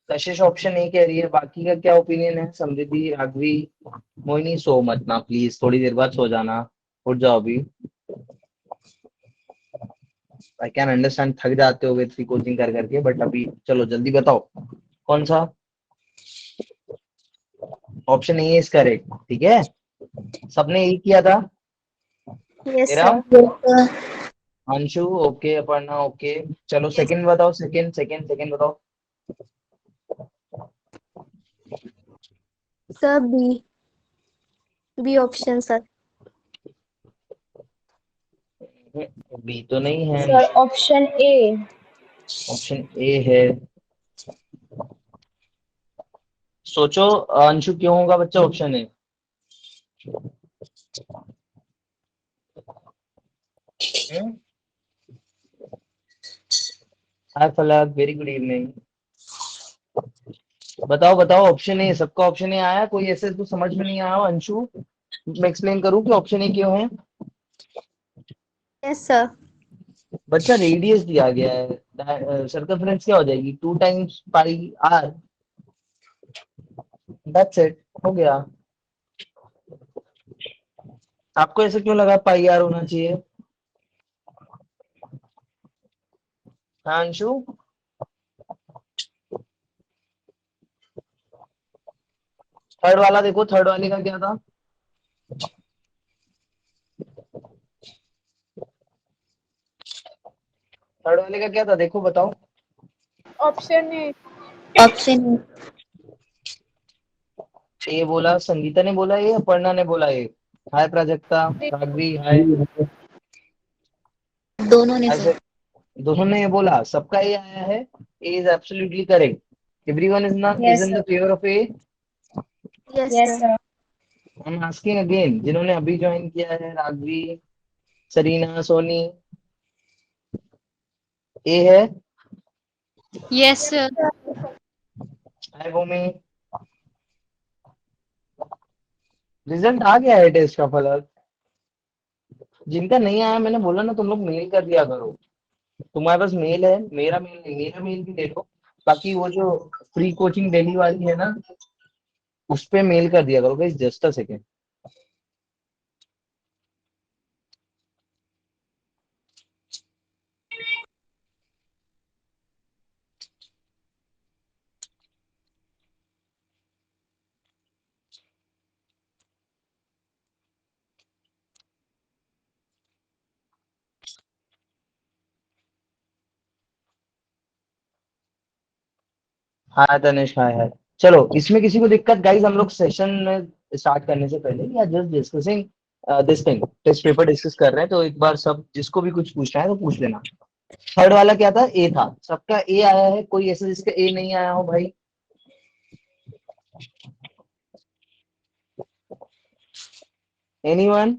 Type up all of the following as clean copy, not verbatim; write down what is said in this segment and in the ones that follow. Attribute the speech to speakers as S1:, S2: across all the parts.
S1: Kashish option A कह रही है, बाकी का क्या ओपिनियन है? समृद्धि, राघवी, मोहिनी? सो मत ना प्लीज, थोड़ी देर बाद सो जाना, उठ जाओ अभी। आई कैन अंडरस्टैंड, थक जाते हो फ्री कोचिंग कर करके, बट अभी चलो जल्दी बताओ कौन सा ऑप्शन ए इज करेक्ट। ठीक है, सबने यही किया था।
S2: यस
S1: तेरा
S2: sir.
S1: Anshu okay, Aparna okay. चलो सेकंड बताओ, सेकंड बताओ।
S2: Sir B, B option sir.
S1: B तो नहीं है,
S3: sir option A.
S1: Option A है। सोचो अंशु, क्यों होगा बच्चा ऑप्शन ए? हाय फलक, वेरी गुड इवनिंग। बताओ बताओ, ऑप्शन ए, सबका ऑप्शन ए आया? कोई ऐसे तो समझ में नहीं आया हो अंशु? मैं एक्सप्लेन करूं कि ऑप्शन ए क्यों है?
S2: Yes sir.
S1: बच्चा रेडियस दिया गया है, सर्कमफ्रेंस क्या हो जाएगी? 2 times pi r, that's it, हो गया। आपको ऐसे क्यों लगा पाई आर होना चाहिए? हाँ अंशु, थर्ड वाला देखो, थर्ड वाले का क्या था? थर्ड वाले का क्या था, देखो बताओ।
S3: Option A.
S2: ऑप्शन
S1: ये बोला संगीता ने, बोला ये अपर्णा ने बोला ये। हाय प्राजक्ता, राघवी हाय।
S2: दोनों ने
S1: ऐसे
S2: सर।
S1: दोनों ने ये बोला, सबका ये आया है। A is absolutely correct. Everyone is not is
S3: yes
S1: in the
S3: sir.
S1: Favour of A.
S2: Yes
S3: yes
S2: sir.
S3: Sir.
S1: I am asking again, जिन्होंने अभी ज्वाइन किया है, राघवी, सरीना, सोनी, ए है?
S4: Yes sir.
S1: Hi Bhumi, result आ गया है टेस्ट का फलक। जिनका नहीं आया, मैंने बोला ना तुम लोग मेल कर दिया करो। तुम्हारे पास मेल है, मेरा मेल नहीं, मेरा मेल भी दे दो। बाकी वो जो फ्री कोचिंग डेली वाली है ना, उस पे मेल कर दिया करो गाइस, जस्ट अ सेकेंड। हाँ तनिष्क, हाय हाय। चलो, इसमें किसी को दिक्कत गाइस? हम लोग सेशन में स्टार्ट करने से पहले या just discussing this thing, test paper discuss कर रहे हैं, तो एक बार सब जिसको भी कुछ पूछना है तो पूछ लेना। थर्ड वाला क्या था? ए था, सबका ए आया है? कोई ऐसा जिसका ए नहीं आया हो भाई? एनीवन?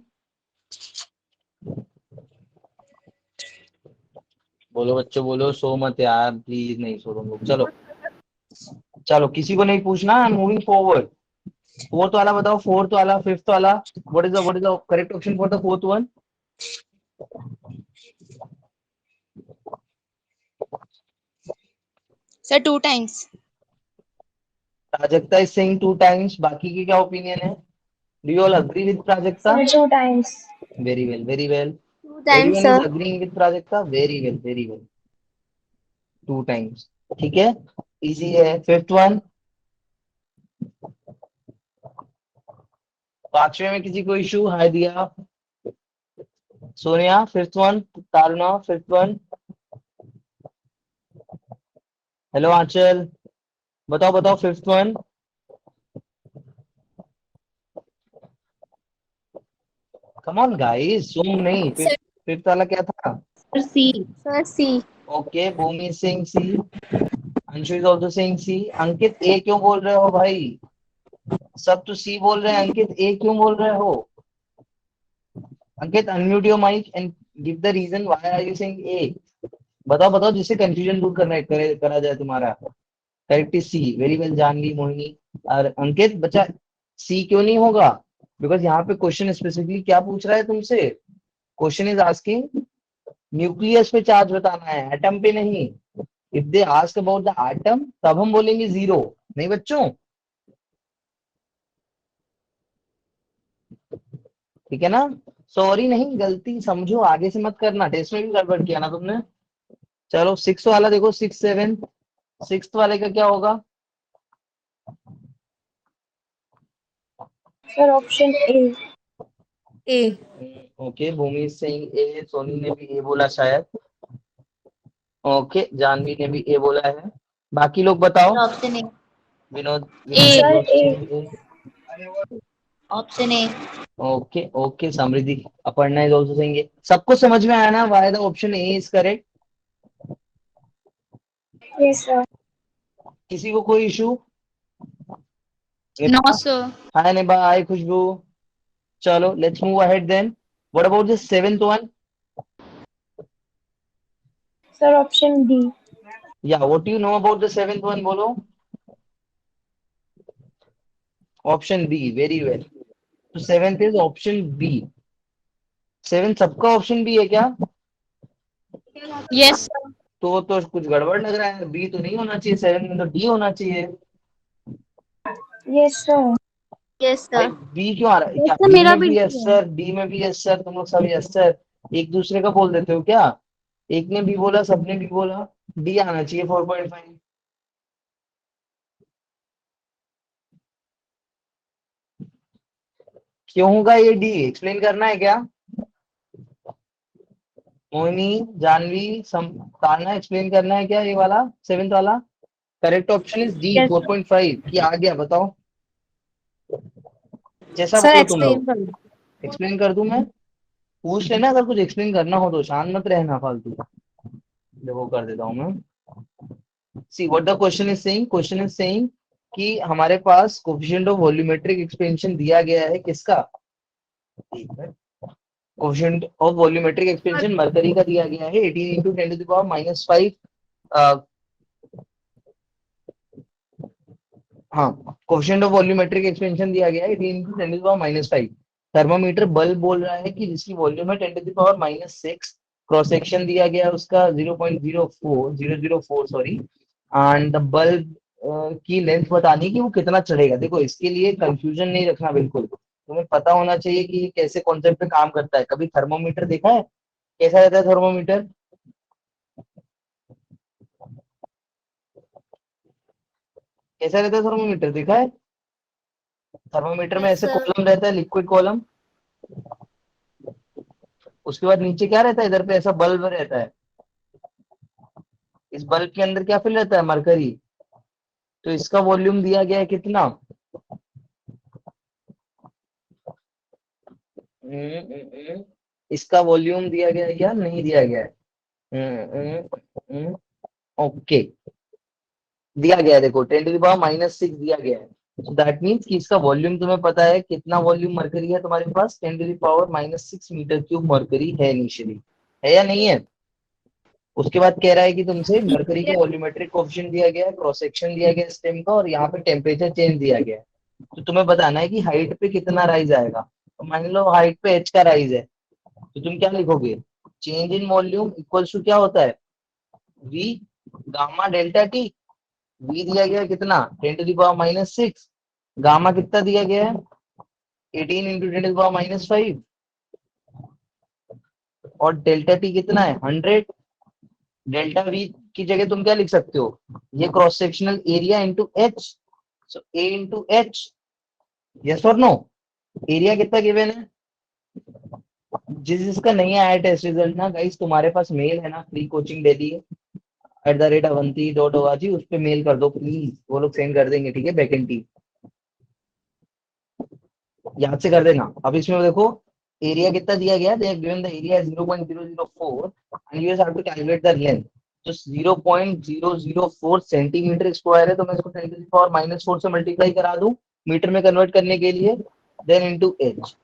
S1: बोलो बच्चों बोलो, सो मत यार प्लीज, नहीं सो तुम लोग। चलो चलो, किसी को नहीं पूछना, मूविंग फॉरवर्ड। फोर्थ वाला बताओ, फोर्थ वाला, फिफ्थ वाला। What is the correct option for the fourth one?
S4: Sir 2 times.
S1: Prajakta is saying 2 times, बाकी की क्या ओपिनियन है? Do you all agree with Prajakta?
S3: Sir 2 times.
S1: Very well, very well.
S2: Two times
S1: everyone is
S2: sir.
S1: Agreeing with Prajakta, very well, very well. 2 times, ठीक है, easy है। Fifth one, पांचवे में किसी को issue? Hi Diya, Sonia fifth one, Taruna fifth one, hello Anchal, बताओ बताओ fifth one. Come on guys, सुन नहीं, फिफ्थ,
S4: सर
S1: फिफ्थ वाला क्या था?
S4: C.
S2: Sir C.
S1: Okay, Bhumi Singh C, Anshu is also Singh C. Ankit A क्यों बोल रहे हो भाई? सब तो सी बोल रहे हैं, अंकित ए क्यों बोल रहे हो? Ankit unmute your mic and give the reason why are you saying A. बताओ बताओ, जिससे कंफ्यूजन दूर करा जाए तुम्हारा। Correct is C, very well Janvi, Mohini. और अंकित बच्चा, सी क्यों नहीं होगा? बिकॉज यहाँ पे क्वेश्चन स्पेसिफिकली क्या पूछ रहा है तुमसे? क्वेश्चन इज आस्किंग न्यूक्लियस पे चार्ज बताना है, एटम पे नहीं। If they ask about the atom तब हम बोलेंगे 0, नहीं बच्चों? ठीक है ना? सॉरी नहीं, गलती समझो, आगे से मत करना, टेस्ट में भी गड़बड़ किया ना तुमने। चलो 6 वाला देखो, 6 7, 6 वाले का क्या होगा?
S3: Sir option A.
S2: A.
S1: Okay, Bhumi Singh A, Soni ने भी ए बोला शायद। ओके, जानवी ने भी ए बोला है। बाकी लोग बताओ।
S4: Option A.
S1: Vinod
S4: A.
S1: Vinod
S3: sir A.
S1: A.
S4: Option A.
S1: Okay okay, Samriddhi Aparna is also saying ए। सबको समझ में आया ना why the option A is correct?
S3: Yes sir.
S1: किसी को कोई इशू?
S4: No sir.
S1: हाय निभा, हाय खुशबू। चलो let's move ahead then. What about the seventh one?
S3: Sir option D.
S1: या what you know about the seventh one, बोलो। Option B, very well. तो seventh is option B. Seventh सबका option B है क्या?
S4: Yes.
S1: तो कुछ गड़बड़ लग रहा है, बी तो नहीं होना चाहिए, सेवन में तो डी होना चाहिए।
S3: Yes sir.
S2: यस
S1: भाई
S2: सर।
S1: बी क्यों आ रहा है? क्या
S2: यस सर,
S1: बी
S2: मेरा
S1: में
S2: भी
S1: भी
S2: D
S1: यस
S2: है।
S1: सर, डी में भी यस सर, तुम लोग सब यस सर, एक दूसरे का बोल देते हो क्या? एक ने भी बोला, सबने भी बोला, डी आना चाहिए 4.5। क्यों होगा ये डी, एक्सप्लेन करना है क्या? मोहिनी, जानवी, ताना, एक्सप्लेन करना है क्या ये वाला सेवेंथ वाला? Correct option is D,
S2: yes sir.
S1: 4.5 की आ गया, बताओ। जैसा
S2: सर
S1: बोलो तुम
S2: एक्सप्लेन
S1: लोग।
S2: कर दो।
S1: एक्सप्लेन कर दूं मैं? पूछ लेना अगर कुछ एक्सप्लेन करना हो तो, शांत मत रहना फालतू। देखो कर देता हूँ मैं। See what the question is saying, question is saying कि हमारे पास कोफिशिएंट ऑफ वॉल्यूमेट्रिक एक्सपेंशन दिया गया है, किसका? Coefficient of volumetric expansion mercury का दिया गया है 18 इंटू 10 टू द पावर -5। हाँ, कोफिशिएंट ऑफ वॉल्यूमेट्रिक एक्सपेंशन दिया गया है 18 into 10 to the power -5। Thermometer bulb बोल रहा है कि जिसकी वॉल्यूम है 10 to the power -6, cross section दिया गया है उसका 0.04004 सॉरी, एंड द बल्ब की लेंथ बतानी कि वो कितना चढ़ेगा। देखो इसके लिए कंफ्यूजन नहीं रखना बिल्कुल, तुम्हें पता होना चाहिए कि ये कैसे कॉन्सेप्ट पे काम करता है। कभी थर्मोमीटर देखा है? कैसा रहता है थर्मोमीटर? कैसा रहता है थर्मोमीटर, देखा है? थर्मोमीटर में
S2: यस
S1: ऐसे
S2: सर।
S1: कॉलम रहता है, लिक्विड कॉलम। उसके बाद नीचे क्या रहता है, इधर पे ऐसा बल्ब रहता है। इस बल्ब के अंदर क्या फिल रहता है? मरकरी। तो इसका वॉल्यूम दिया गया है कितना? इसका वॉल्यूम दिया गया है क्या, नहीं दिया गया है? ओके, दिया गया है, देखो 10 टू द पावर -6 दिया गया है। सो दैट मीन्स कि इसका वॉल्यूम तुम्हें पता है कितना वॉल्यूम मरकरी है तुम्हारे पास, 10 to the power -6 metre cube mercury है इनिशियली, है या नहीं है? उसके बाद कह रहा है कि तुमसे मरकरी का वॉल्यूमेट्रिक कोएफिशिएंट दिया गया है, क्रॉस सेक्शन दिया गया है स्टेम का, और यहाँ पे टेम्परेचर चेंज दिया गया है। तो तुम्हें बताना है कि हाइट पे कितना राइज आएगा। तो मान लो हाइट पे h का राइज है, तो तुम क्या लिखोगे? Change in volume equals to क्या होता है? v gamma delta t। v दिया गया है कितना? 10 टू द पावर -6। गामा कितना दिया गया है? 18 इंटू 10 टू द पावर -5। और डेल्टा t कितना है? 100। डेल्टा वी की जगह तुम क्या लिख सकते हो? ये cross sectional area into H, so A into H. Yes और नो? एरिया कितना गिवन है? जिसका नहीं आया टेस्ट रिजल्ट ना गाइस, तुम्हारे पास मेल है ना, फ्री कोचिंग डेली @avanti.org, उस पे मेल कर दो प्लीज, वो लोग सेंड कर देंगे, ठीक है? बैकएंड टीम याद से कर देना। अब इसमें देखो एरिया कितना दिया गया है, they have given the area 0.004 and you have to calculate the length. तो 0.004 सेंटीमीटर स्क्वायर है, तो मैं इसको 10 टू द पावर -4 से मल्टीप्लाई करा दूं मीटर में कन्वर्ट करने के लिए, then into H,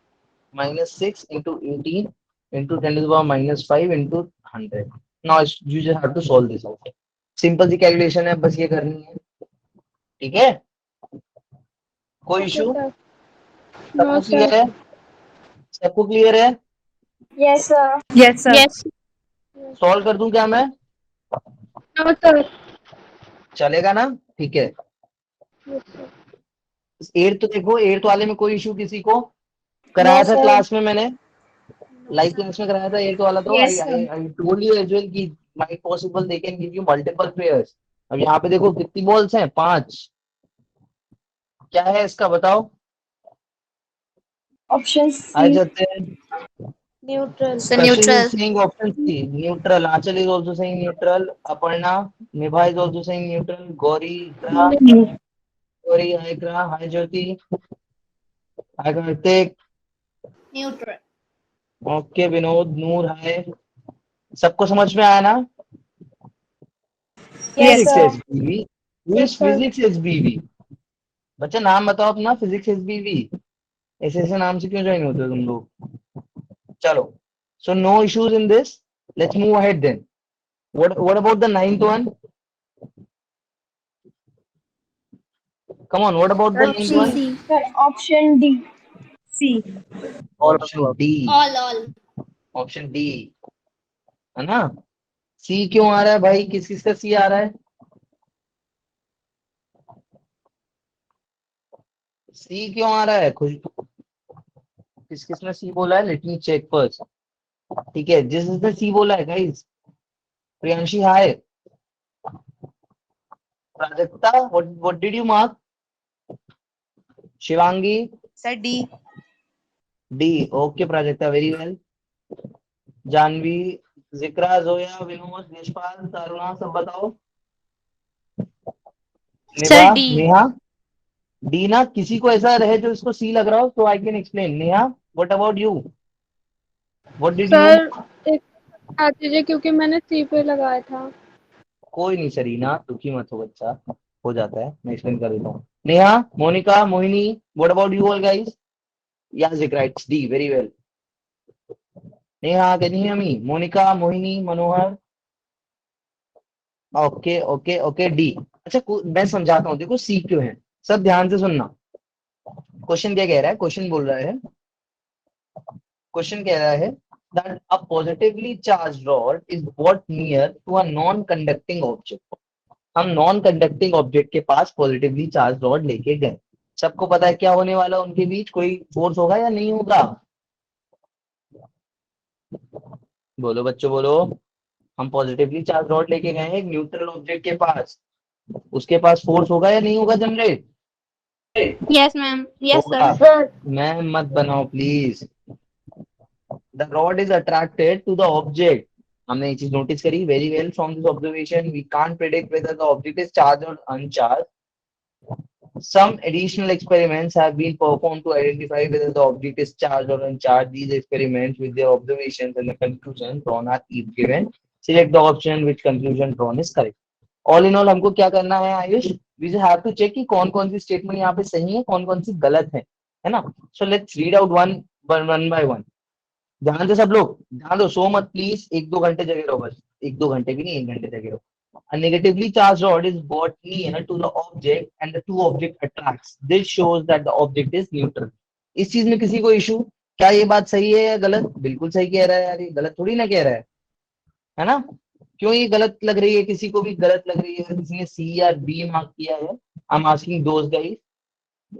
S1: -6 into 18 into 10 to the power -5 into 100। Now you just have to solve this out. Simple सी कैलकुलेशन है, बस ये करनी है, ठीक है? कोई
S3: ओके
S1: इशू?
S3: सर। नो
S1: सबको
S3: सर।
S1: क्लियर है? सबको क्लियर है?
S3: Yes sir.
S2: Yes sir.
S4: Yes.
S1: Solve कर दूं क्या मैं?
S3: No sir.
S1: चलेगा ना? ठीक है।
S3: Yes, sir.
S1: एट तो देखो, एट वाले में कोई इशू किसी को?
S3: No,
S1: कराया था
S3: sir.
S1: क्लास में मैंने, लाइव क्लास में कराया था एट वाला। तो I
S3: Yes, sir.
S1: I I told you as well कि might possible they can give you multiple pairs. अब यहाँ पे देखो कितनी बॉल्स हैं, 5। क्या है इसका बताओ?
S3: Option
S1: आए
S3: C.
S1: जाते हैं।
S3: Neutral.
S2: So
S1: Kashish
S2: neutral.
S1: is saying option C, neutral. Achal is also saying neutral. Aparna, Nibha is also saying neutral. Gauri, Ikra, Gauri, hi Ikra, hi Jyoti, hi Kartik.
S4: Neutral.
S1: Okay Vinod, Noor, hi. सबको समझ में आया ना?
S3: Yes,
S1: physics
S3: sir.
S1: S BV,
S3: Yes, sir.
S1: Physics S BV. बच्चा नाम बताओ अपना, physics S बीवी। ऐसे ऐसे नाम से क्यों ज्वाइन होते हो तुम लोग? चलो, so no issues in this, let's move ahead then. What about the ninth one? Come on, what about the
S2: Sir,
S1: ninth one?
S2: C.
S3: Sir, option D. C.
S1: Option D,
S4: All.
S1: Option D, है ना? सी क्यों आ रहा है भाई? किस किस का सी आ रहा है? सी क्यों आ रहा है? खुश, किस किस ने सी बोला है? Let me check first. ठीक है, जिस जिसने सी बोला है guys, Priyanshi hi, Prajakta what did you mark? Shivangi
S4: Sir D.
S1: D, okay Prajakta, very well. Jahnavi, Zikra, Zoya, Vinod, Yashpal, Taruna, सब बताओ।
S4: Sir
S1: निभा,
S4: D.
S1: नेहा, डी ना? किसी को ऐसा रहे जो इसको सी लग रहा हो तो I can explain. Neha, what about you? What did you?
S5: Sir एक बता दीजिए क्योंकि मैंने सी पे लगाया था।
S1: कोई नहीं सरीना, दुखी मत हो बच्चा, हो जाता है, मैं एक्सप्लेन कर देता हूँ। Neha, Monika, Mohini, what about you all guys? या Zikra, it's D, very well. Neha, can you hear me? Monika, Mohini, Manohar, okay okay okay, D. अच्छा मैं समझाता हूँ, देखो सी क्यों है, सब ध्यान से सुनना। क्वेश्चन क्या कह रहा है? क्वेश्चन बोल रहा है, क्वेश्चन कह रहा है that a positively charged rod is brought near to a non-conducting object। हम नॉन कंडक्टिंग ऑब्जेक्ट के पास पॉजिटिवली चार्ज रॉड लेके गए। सबको पता है क्या होने वाला उनके बीच? कोई फोर्स होगा या नहीं होगा? बोलो बच्चों बोलो। हम पॉजिटिवली चार्ज रॉड लेके गए हैं एक न्यूट्रल ऑब्जेक्ट के पास, उसके पास फोर्स होगा या नहीं होगा generate?
S4: Yes, ma'am. Yes, sir.
S1: होगा। मैं मत बनाओ please. The rod is attracted to the object. हमने ये चीज नोटिस करी, very well. From this observation we can't predict whether the object is charge और uncharge. Some additional experiments have been performed to identify whether the object is charged or uncharged. These experiments, with their observations and the conclusions drawn, are each given. Select the option which conclusion drawn is correct. All in all, हमको क्या करना है Ayush? We just have to check कि कौन कौन सी statement यहाँ पे सही है, कौन कौन सी गलत है ना? So let's read out one by one. ध्यान से सब लोग, ध्यान दो, सो मत प्लीज। 1-2 घंटे जगे रहो बस, 1-2 घंटे भी नहीं, 1 घंटे जगे रहो। A negatively charged rod is brought near to the object and the two object attracts. This shows that the object is neutral. इस चीज में किसी को इशू? क्या ये बात सही है या गलत? बिल्कुल सही कह रहा है यार, ये गलत थोड़ी ना कह रहा है ना? क्यों ये गलत लग रही है? किसी को भी गलत लग रही है? किसी ने सी या बी मार्क किया है? आई am asking those guys.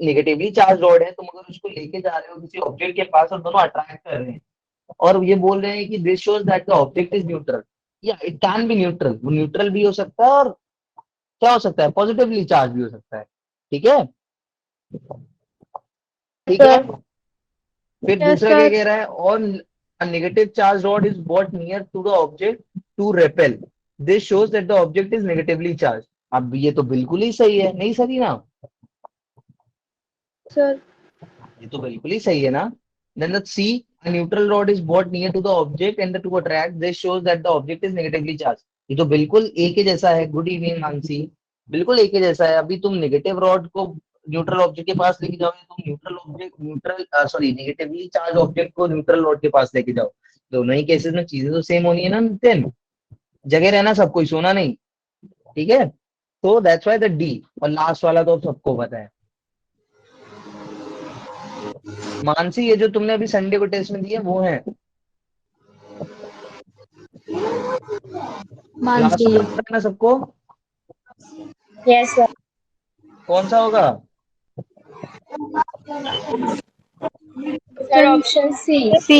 S1: Negatively charge rod है, तुम अगर उसको लेके जा रहे हो किसी ऑब्जेक्ट के पास और दोनों अट्रैक्ट कर रहे हैं और ये बोल रहे हैं कि this shows that the object is neutral, या इट कैन बी न्यूट्रल। वो न्यूट्रल भी हो सकता है और क्या हो सकता है? पॉजिटिवली चार्ज भी हो सकता है। ठीक है, ठीक है। फिर
S5: यस
S1: दूसरा क्या
S5: सर।
S1: कह रहा है? और negative charge rod is bought near to the object to repel. This shows that the object is negatively charge. अब ये तो बिल्कुल ही सही है, नहीं सही ना?
S5: सर
S1: ये तो बिल्कुल ही सही है ना? Then the C, a neutral rod is brought near to the object and the two attract. This shows that the object is negatively charged. ये तो बिल्कुल एक ही जैसा है। गुड इवनिंग मानसी, बिल्कुल एक ही जैसा है। अभी तुम नेगेटिव रॉड को न्यूट्रल ऑब्जेक्ट के पास लेके जाओगे, तुम neutral sorry negatively charge object को न्यूट्रल रॉड के पास लेके जाओ, दोनों ही केसेस में चीजें तो सेम होनी है ना नितिन? जगह रहना सब, कोई सोना नहीं, ठीक है? तो दैट्स व्हाई द डी। और लास्ट वाला तो सबको पता है। मानसी, ये जो तुमने अभी संडे को टेस्ट में दिया वो है लास्ट
S2: मानसी।
S1: वाला, पता है ना सबको?
S3: Yes, sir.
S1: कौन सा होगा?
S3: Sir, option C.
S5: C.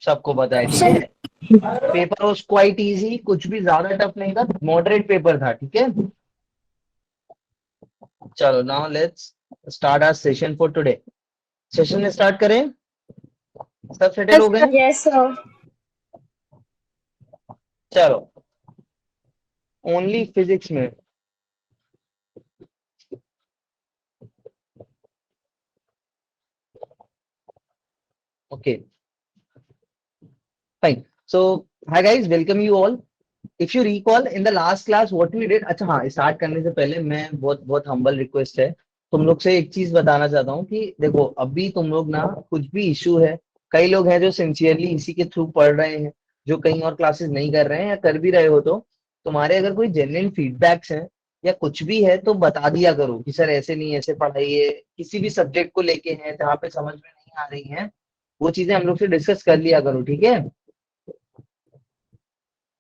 S1: सबको पता है, ठीक है। पेपर वॉज क्वाइट इजी, कुछ भी ज्यादा टफ नहीं था, मॉडरेट पेपर था, ठीक है। चलो now let's start our session for today. Session में स्टार्ट करें, सब सेटल हो गए?
S3: Yes, sir.
S1: चलो ओनली फिजिक्स में okay, fine. So hi guys, welcome you all. If you recall in the last class what we did, अच्छा हाँ, start करने से पहले मैं बहुत बहुत हम्बल रिक्वेस्ट है, तुम लोग से एक चीज बताना चाहता हूँ कि देखो अभी तुम लोग ना कुछ भी इशू है, कई लोग हैं जो सिंसियरली इसी के थ्रू पढ़ रहे हैं, जो कहीं और क्लासेस नहीं कर रहे हैं या कर भी रहे हो, तो तुम्हारे अगर कोई जेन्युइन फीडबैक्स हैं या कुछ भी है तो बता दिया करो कि सर ऐसे नहीं, ऐसे पढ़ाइए, किसी भी सब्जेक्ट को लेके हैं जहाँ पे समझ में नहीं आ रही है, वो चीजें हम लोग से डिस्कस कर लिया करो, ठीक है।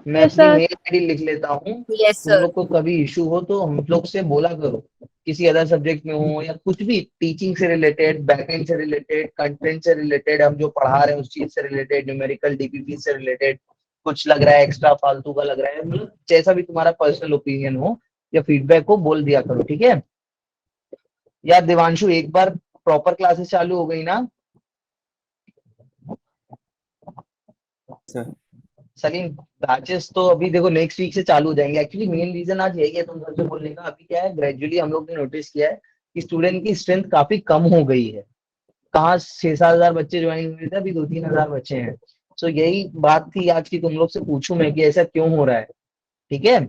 S1: मैं
S5: Yes,
S1: अपनी
S5: sir.
S1: मेल आईडी लिख लेता हूँ,
S4: Yes,
S1: तुम
S4: sir.
S1: लोग को कभी इशू हो तो हम लोग से बोला करो, किसी अदर सब्जेक्ट में हो या कुछ भी, टीचिंग से रिलेटेड, बैकएंड से रिलेटेड, कंटेंट से रिलेटेड, हम जो पढ़ा रहे हैं उस चीज से रिलेटेड, न्यूमेरिकल डीपीपी से रिलेटेड, कुछ लग रहा है एक्स्ट्रा फालतू का लग रहा है, मतलब जैसा भी तुम्हारा पर्सनल ओपिनियन हो या फीडबैक हो, बोल दिया करो, ठीक है। यार दिवांशु, एक बार प्रॉपर क्लासेस चालू हो गई ना? सलीम, बैचेस तो अभी देखो नेक्स्ट वीक से चालू हो जाएंगे। एक्चुअली मेन रीजन आज यही है तुम सबसे बोलने का। अभी क्या है, ग्रेजुअली हम लोग ने नोटिस किया है कि स्टूडेंट की स्ट्रेंथ काफी कम हो गई है। कहाँ 6-7 हजार बच्चे ज्वाइन हुए थे, अभी 2-3 हजार बच्चे हैं। सो यही बात थी आज की, तुम लोग से पूछूं मैं कि ऐसा क्यों हो रहा है, ठीक है।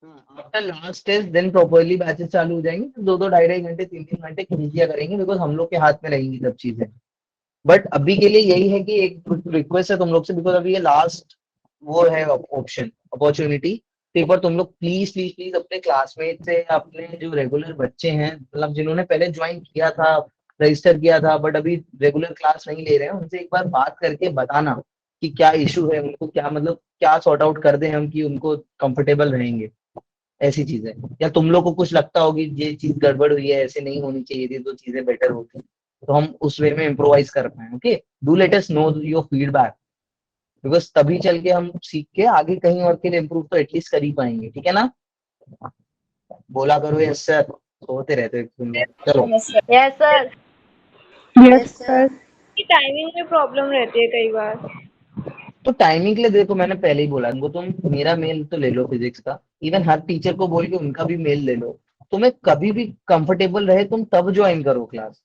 S1: After last test then properly batches चालू हो जाएंगे, 2-2 2.5 घंटे 3-3 घंटे खींच दिया करेंगे, बिकॉज हम लोग के हाथ में रहेंगी सब चीजें। बट अभी के लिए यही है कि एक रिक्वेस्ट है तुम लोग से, बिकॉज अभी ये लास्ट वो है ऑप्शन, अपॉर्चुनिटी। तो एक बार तुम लोग प्लीज प्लीज प्लीज अपने क्लासमेट से, अपने जो रेगुलर बच्चे हैं, मतलब जिन्होंने पहले ज्वाइन किया था, रजिस्टर किया था बट अभी रेगुलर क्लास नहीं ले रहे हैं, उनसे एक बार बात करके बताना कि क्या इशू है, उनको क्या मतलब क्या सॉर्ट आउट कर दें हम कि उनको कंफर्टेबल रहेंगे, ऐसी चीजें। या तुम लोग को कुछ लगता होगी ये चीज गड़बड़ हुई है, ऐसे नहीं होनी चाहिए थी, तो चीजें बेटर होती, तो हम उस वे में इम्प्रोवाइज कर पाए। Okay, do let us know your feedback, because तभी चल के हम सीख के आगे कहीं और के लिए इम्प्रूव तो एटलीस्ट कर ही पाएंगे, ठीक है ना। बोला करो यस सर, होते रहते हो तुम लोग। चलो
S3: Yes, sir.
S4: Yes, sir.
S5: Yes, sir.
S3: की टाइमिंग में प्रॉब्लम रहती है कई बार।
S1: तो टाइमिंग के लिए देखो, मैंने पहले ही बोला उनको, तुम मेरा मेल तो ले लो फिजिक्स का, इवन हर टीचर को बोल के उनका भी मेल ले लो, तुम्हें कभी भी कंफर्टेबल रहे तुम तब ज्वाइन करो क्लास।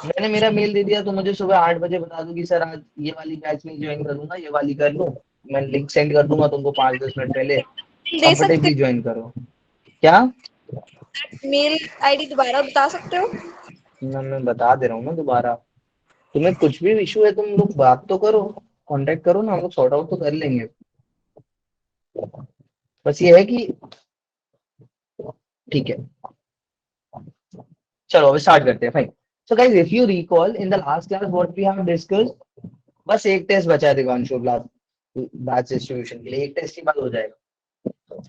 S1: मैंने मेरा मेल दे दिया तो मुझे सुबह 8 बजे बता दो कि सर आज ये वाली बैच में ज्वाइन करूंगा, ये वाली कर लो, मैं लिंक सेंड कर दूंगा तुमको 5-10 मिनट पहले,
S4: दे सकते
S1: कंफर्टेबली ज्वाइन करो। क्या?
S4: मेल आईडी दोबारा बता सकते हो?
S1: मैं बता दे रहा हूँ ना दोबारा। तुम्हें कुछ भी इशू है तुम लोग बात तो करो, कांटेक्ट करो ना, हम लोग सॉर्ट आउट तो कर लेंगे। बस ये है कि ठीक है, चलो अभी स्टार्ट करते हैं। Fine. So guys, if you recall in the last class what we have discussed, बस एक टेस्ट बचा है दिवांशु, बैच डिस्ट्रीब्यूशन के लिए एक टेस्ट ही बाद हो जाएगा।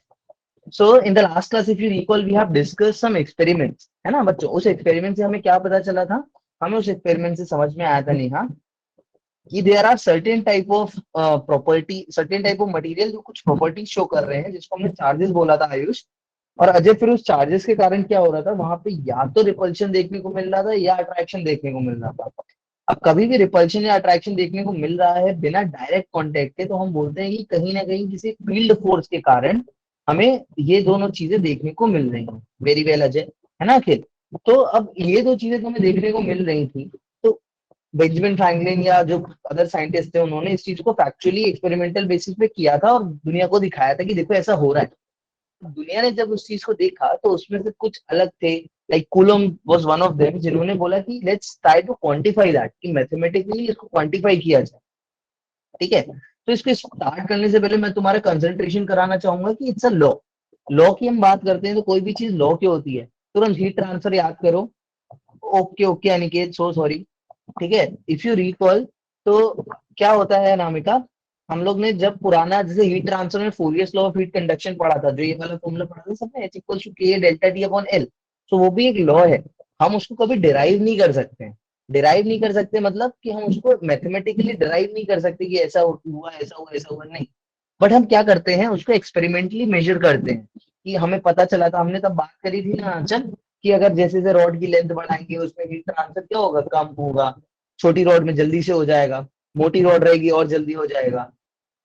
S1: So in the last class if you recall we have discussed some experiments, है ना बच्चों। उस एक्सपेरिमेंट से हमें क्या पता चला था? हमें उस एक्सपेरिमेंट से समझ में आया था नेहा कि there are certain type of property, certain type of material जो कुछ प्रॉपर्टीज शो कर रहे हैं, जिसको हमने चार्जेस बोला था आयुष और अजय। फिर उस चार्जेस के कारण क्या हो रहा था, वहां पे या तो रिपल्शन देखने को मिल रहा था या अट्रैक्शन देखने को मिल रहा था। अब कभी भी रिपल्शन या अट्रैक्शन देखने को मिल रहा है बिना डायरेक्ट कांटेक्ट के, तो हम बोलते हैं कि कहीं ना कहीं किसी फील्ड फोर्स के कारण हमें ये दोनों चीजें देखने को मिल रही हैं। वेरी वेल अजय, है ना अखिल। तो अब ये दो चीजें तो हमें देखने को मिल रही थी, तो बेंजामिन फ्रैंकलिन या जो अदर साइंटिस्ट थे उन्होंने इस चीज को फैक्चुअली एक्सपेरिमेंटल बेसिस पे किया था और दुनिया को दिखाया था कि देखो ऐसा हो रहा है। दुनिया ने जब उस चीज को देखा तो उसमें से कुछ अलग थे, like Coulomb was one of them, जिन्होंने बोला कि let's try to quantify that, कि मैथमेटिकली इसको क्वांटिफाई किया जाए, ठीक है। तो इसको स्टार्ट करने से पहले मैं तुम्हारा कंसंट्रेशन कराना चाहूंगा कि इट्स अ लॉ। लॉ की हम बात करते हैं तो कोई भी चीज लॉ की होती है। तुरंत हीट ट्रांसफर याद करो। Okay okay Aniket, so sorry, ठीक है। इफ यू रिकॉल, तो क्या होता है अनामिका हम लोग ने जब पुराना जैसे हीट ट्रांसफर में फोरियर्स लॉ ऑफ हीट कंडक्शन पढ़ा था, जो ये वाला फॉर्मूला पढ़ा था सबने, एच इक्वल टू के डेल्टा टी अपॉन एल। तो वो भी एक लॉ है, हम उसको कभी डिराइव नहीं कर सकते हैं। डिराइव नहीं कर सकते मतलब कि हम उसको मैथमेटिकली डिराइव नहीं कर सकते कि ऐसा हुआ ऐसा हुआ ऐसा हुआ, नहीं। बट हम क्या करते हैं, उसको एक्सपेरिमेंटली मेजर करते हैं। कि हमें पता चला था, हमने तब बात करी थी ना चल, कि अगर जैसे जैसे रॉड की लेंथ बढ़ाएंगे उसमें हीट ट्रांसफर क्या होगा, कम होगा। छोटी रॉड में जल्दी से हो जाएगा, मोटी रॉड रहेगी और जल्दी हो जाएगा।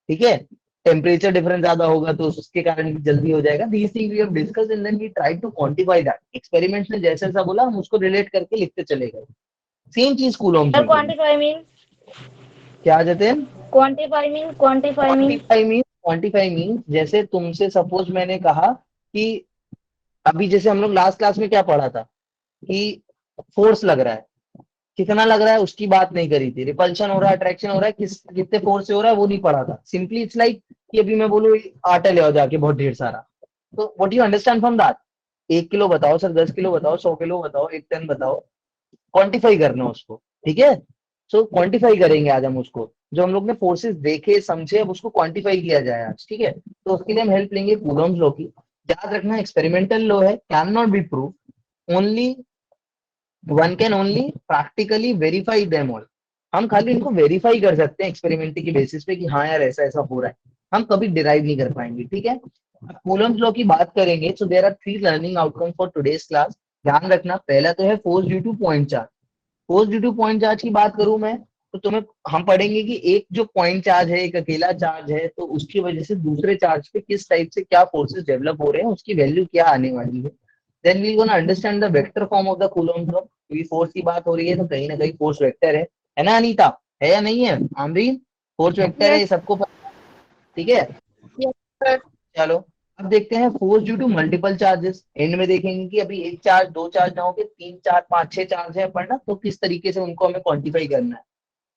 S1: ठीक है। टेम्परेचर डिफरेंस ज्यादा होगा तो उसके कारण भी जल्दी हो जाएगा। These thing we have discussed and then we try to quantify that. Experiments में जैसे जैसा बोला हम उसको रिलेट करके लिखते चले गए। सेम चीज कूलॉम्स में करेंगे।
S4: क्वांटिफाई मीन
S1: क्या Jatin?
S4: Quantify mean
S1: quantify mean जैसे तुमसे सपोज मैंने कहा कि अभी जैसे हम लोग लास्ट क्लास में क्या पढ़ा था कि फोर्स लग रहा है, कितना लग रहा है उसकी बात नहीं करी थी। रिपल्शन हो रहा है, अट्रैक्शन हो रहा है, कितने फोर्स से हो रहा है वो नहीं पढ़ा था। सिंपली इट्स लाइक कि अभी मैं बोलूँ आटा ले आओ जाके बहुत ढेर सारा, तो what you understand from that? 1 kilo बताओ सर, 10 किलो बताओ, 100 किलो बताओ, 1 टन बताओ, क्वांटिफाई करना उसको। ठीक है। सो क्वांटिफाई करेंगे आज हम उसको, जो हम लोग ने फोर्सेस देखे समझे अब उसको क्वांटिफाई किया जाए आज। ठीक है। तो उसके लिए हम हेल्प लेंगे कूलॉम्स लॉ की। याद रखना एक्सपेरिमेंटल लॉ है, can not be prove, only one can only practically verify them all. हम खाली इनको वेरीफाई कर सकते हैं एक्सपेरिमेंट की बेसिस पे कि हाँ यार ऐसा ऐसा हो रहा है, हम कभी डिराइव नहीं कर पाएंगे। ठीक है। कूलम्स लॉ की बात करेंगे, so there are 3 learning outcome for today's class. ध्यान रखना, पहला तो है force due to point charge. Force due to point charge की बात करूं मैं, तो तुम्हें हम पढ़ेंगे कि एक जो पॉइंट चार्ज है, एक अकेला चार्ज है, तो उसकी वजह से दूसरे चार्ज पे किस टाइप से क्या फोर्सेस डेवलप हो रहे हैं, उसकी वैल्यू क्या आने वाली है। Then we gonna understand the vector form of the Coulomb law. क्योंकि फोर्स की बात हो रही है तो कहीं ना कहीं फोर्स वेक्टर है ना अनीता? है या नहीं है आमरीन? फोर्स वेक्टर है, ये
S5: यस
S1: सबको पता है। ठीक है।
S5: Yes sir.
S1: चलो अब देखते हैं force due to multiple charges. End में देखेंगे कि अभी एक चार्ज, दो चार्ज ना होके 3 4 5 6 चार्ज है पढ़ना, तो किस तरीके से उनको हमें क्वांटिफाई करना है।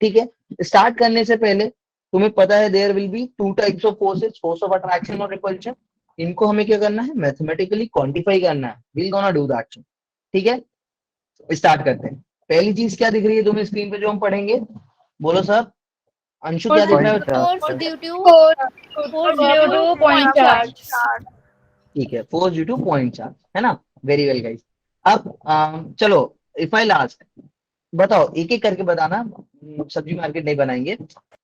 S1: ठीक है। स्टार्ट करने से पहले तुम्हें पता है there will be 2 types of forces, force of attraction और रिपल्शन। इनको हमें क्या करना है, मैथमेटिकली क्वांटिफाई करना है। Will gonna do that. ठीक है। स्टार्ट करते हैं। पहली चीज क्या दिख रही है तुम्हें स्क्रीन पे जो हम पढ़ेंगे? बोलो सर। अंशु क्या दिख रहा है बच्चा?
S2: Force due to
S3: force due to point charge.
S1: ठीक है, force due to point charge, है ना? Very well guys. अब चलो, इफ आई लास्ट, बताओ एक एक करके बताना, सब्जी मार्केट नहीं बनाएंगे।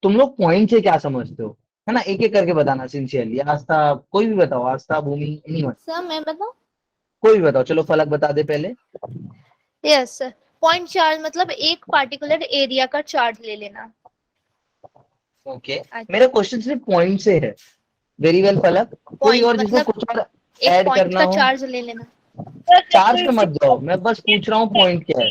S1: तुम लोग पॉइंट से क्या समझते हो, है ना? एक एक करके बताना सिंसियरली। आस्था, कोई भी बताओ, आस्था, भूमि, एनीवन,
S2: सर मैं बताऊं?
S1: कोई भी बताओ। चलो फलक बता दे पहले।
S2: Yes sir. पॉइंट चार्ज मतलब एक पार्टिकुलर एरिया का चार्ज ले लेना।
S1: ओके। मेरा क्वेश्चन सिर्फ पॉइंट से है। वेरी वेल फलक। कोई
S2: पॉइंट
S1: और जिसको
S2: मतलब
S1: कुछ और
S2: एक
S1: ऐड
S2: पॉइंट
S1: करना
S2: का
S1: हो?
S2: चार्ज ले लेना।
S1: चार्ज पे मत जाओ, मैं बस पूछ रहा हूँ पॉइंट क्या है।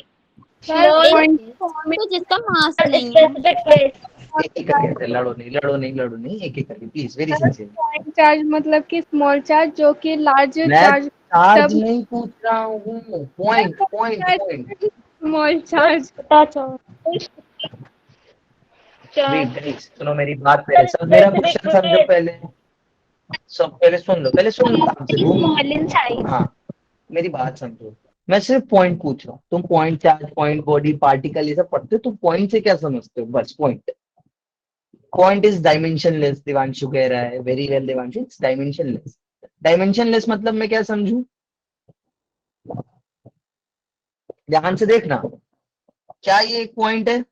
S5: सर पॉइंट
S2: तो जिसका मास नहीं है।
S3: Specific place.
S1: एक एक करके, लड़ो नहीं लड़ो नहीं लड़ो नहीं, एक एक करके please, very sincere.
S5: Point charge मतलब कि स्मॉल चार्ज जो कि लार्ज
S1: मैं
S5: चार्ज
S1: चार्ज
S5: तब
S1: नहीं पूछ रहा हूँ, point point point.
S5: Small charge.
S3: छोटा चार्ज।
S1: वेट गाइस, सुनो मेरी बात पहले, सब मेरा क्वेश्चन समझो पहले। सब पहले सुन लो, पहले सुन लो ध्यान से भूमि।
S3: Small in size.
S1: हाँ, मेरी बात समझो। मैं सिर्फ पॉइंट पूछ रहा हूँ। तुम point charge, point body, particle ये सब पढ़ते हो, तुम पॉइंट से क्या समझते हो? बस point. Point is dimensionless, Divanshu कह रहा है। Very well Divanshu, it's dimensionless. Dimensionless मतलब मैं क्या समझूं? ध्यान से देखना। क्या ये एक पॉइंट है?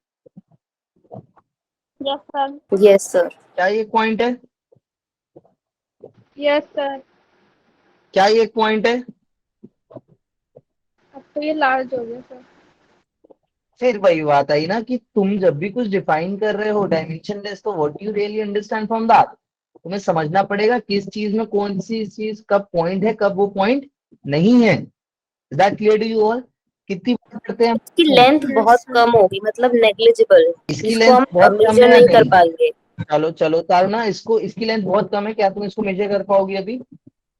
S3: Yes sir.
S2: Yes sir.
S1: क्या ये एक पॉइंट है?
S5: Yes sir.
S1: क्या ये एक पॉइंट है?
S5: अब तो ये लार्ज हो गया सर।
S1: फिर वही बात आई ना कि तुम जब भी कुछ डिफाइन कर रहे हो डायमेंशनलेस, तो what you really understand from that. तुम्हें समझना पड़ेगा किस चीज में कौन सी चीज कब पॉइंट है, कब वो पॉइंट नहीं है। Is that clear to you all? कितनी बार करते हैं
S6: इसकी
S1: हम?
S6: लेंथ बहुत कम होगी, मतलब नेग्लिजिबल।
S1: इसकी
S6: इसको
S1: लेंथ
S6: हम
S1: बहुत कम है
S6: मेजर
S1: या
S6: नहीं कर
S1: नहीं?
S6: पाएंगे।
S1: चलो चलो तारुना, इसको, इसकी लेंथ बहुत कम है, क्या तुम इसको मेजर कर पाओगी अभी?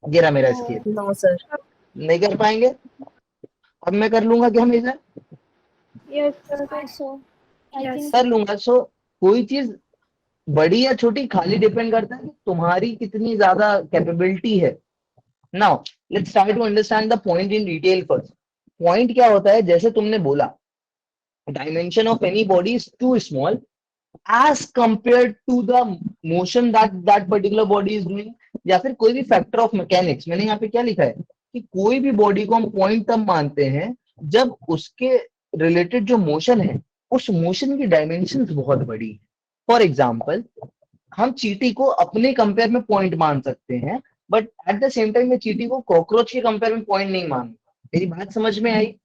S1: गिरा मेरा स्केल।
S6: No sir.
S1: नहीं कर पाएंगे। अब मैं कर लूंगा क्या measure?
S5: Yes sir.
S2: I
S5: yes
S2: think
S1: कर लूंगा। सो कोई चीज बड़ी या छोटी खाली डिपेंड करता है कि तुम्हारी कितनी ज्यादा कैपेबिलिटी है। Now let's try to understand the point in detail first. Point क्या होता है? जैसे तुमने बोला, dimension of any body is too small as compare to the motion that that particular body is doing, या फिर कोई भी फैक्टर ऑफ मैकेनिक्स। मैंने यहाँ पे क्या लिखा है कि कोई भी बॉडी को हम पॉइंट तब मानते हैं जब उसके रिलेटेड जो मोशन है उस मोशन की डायमेंशन बहुत बड़ी है। फॉर एग्जाम्पल, हम चींटी को अपने कंपेयर में पॉइंट मान सकते हैं, but at the same time मैं चींटी को कॉकरोच के कंपेयर में पॉइंट नहीं मानूंगा। मेरी बात समझ में आई?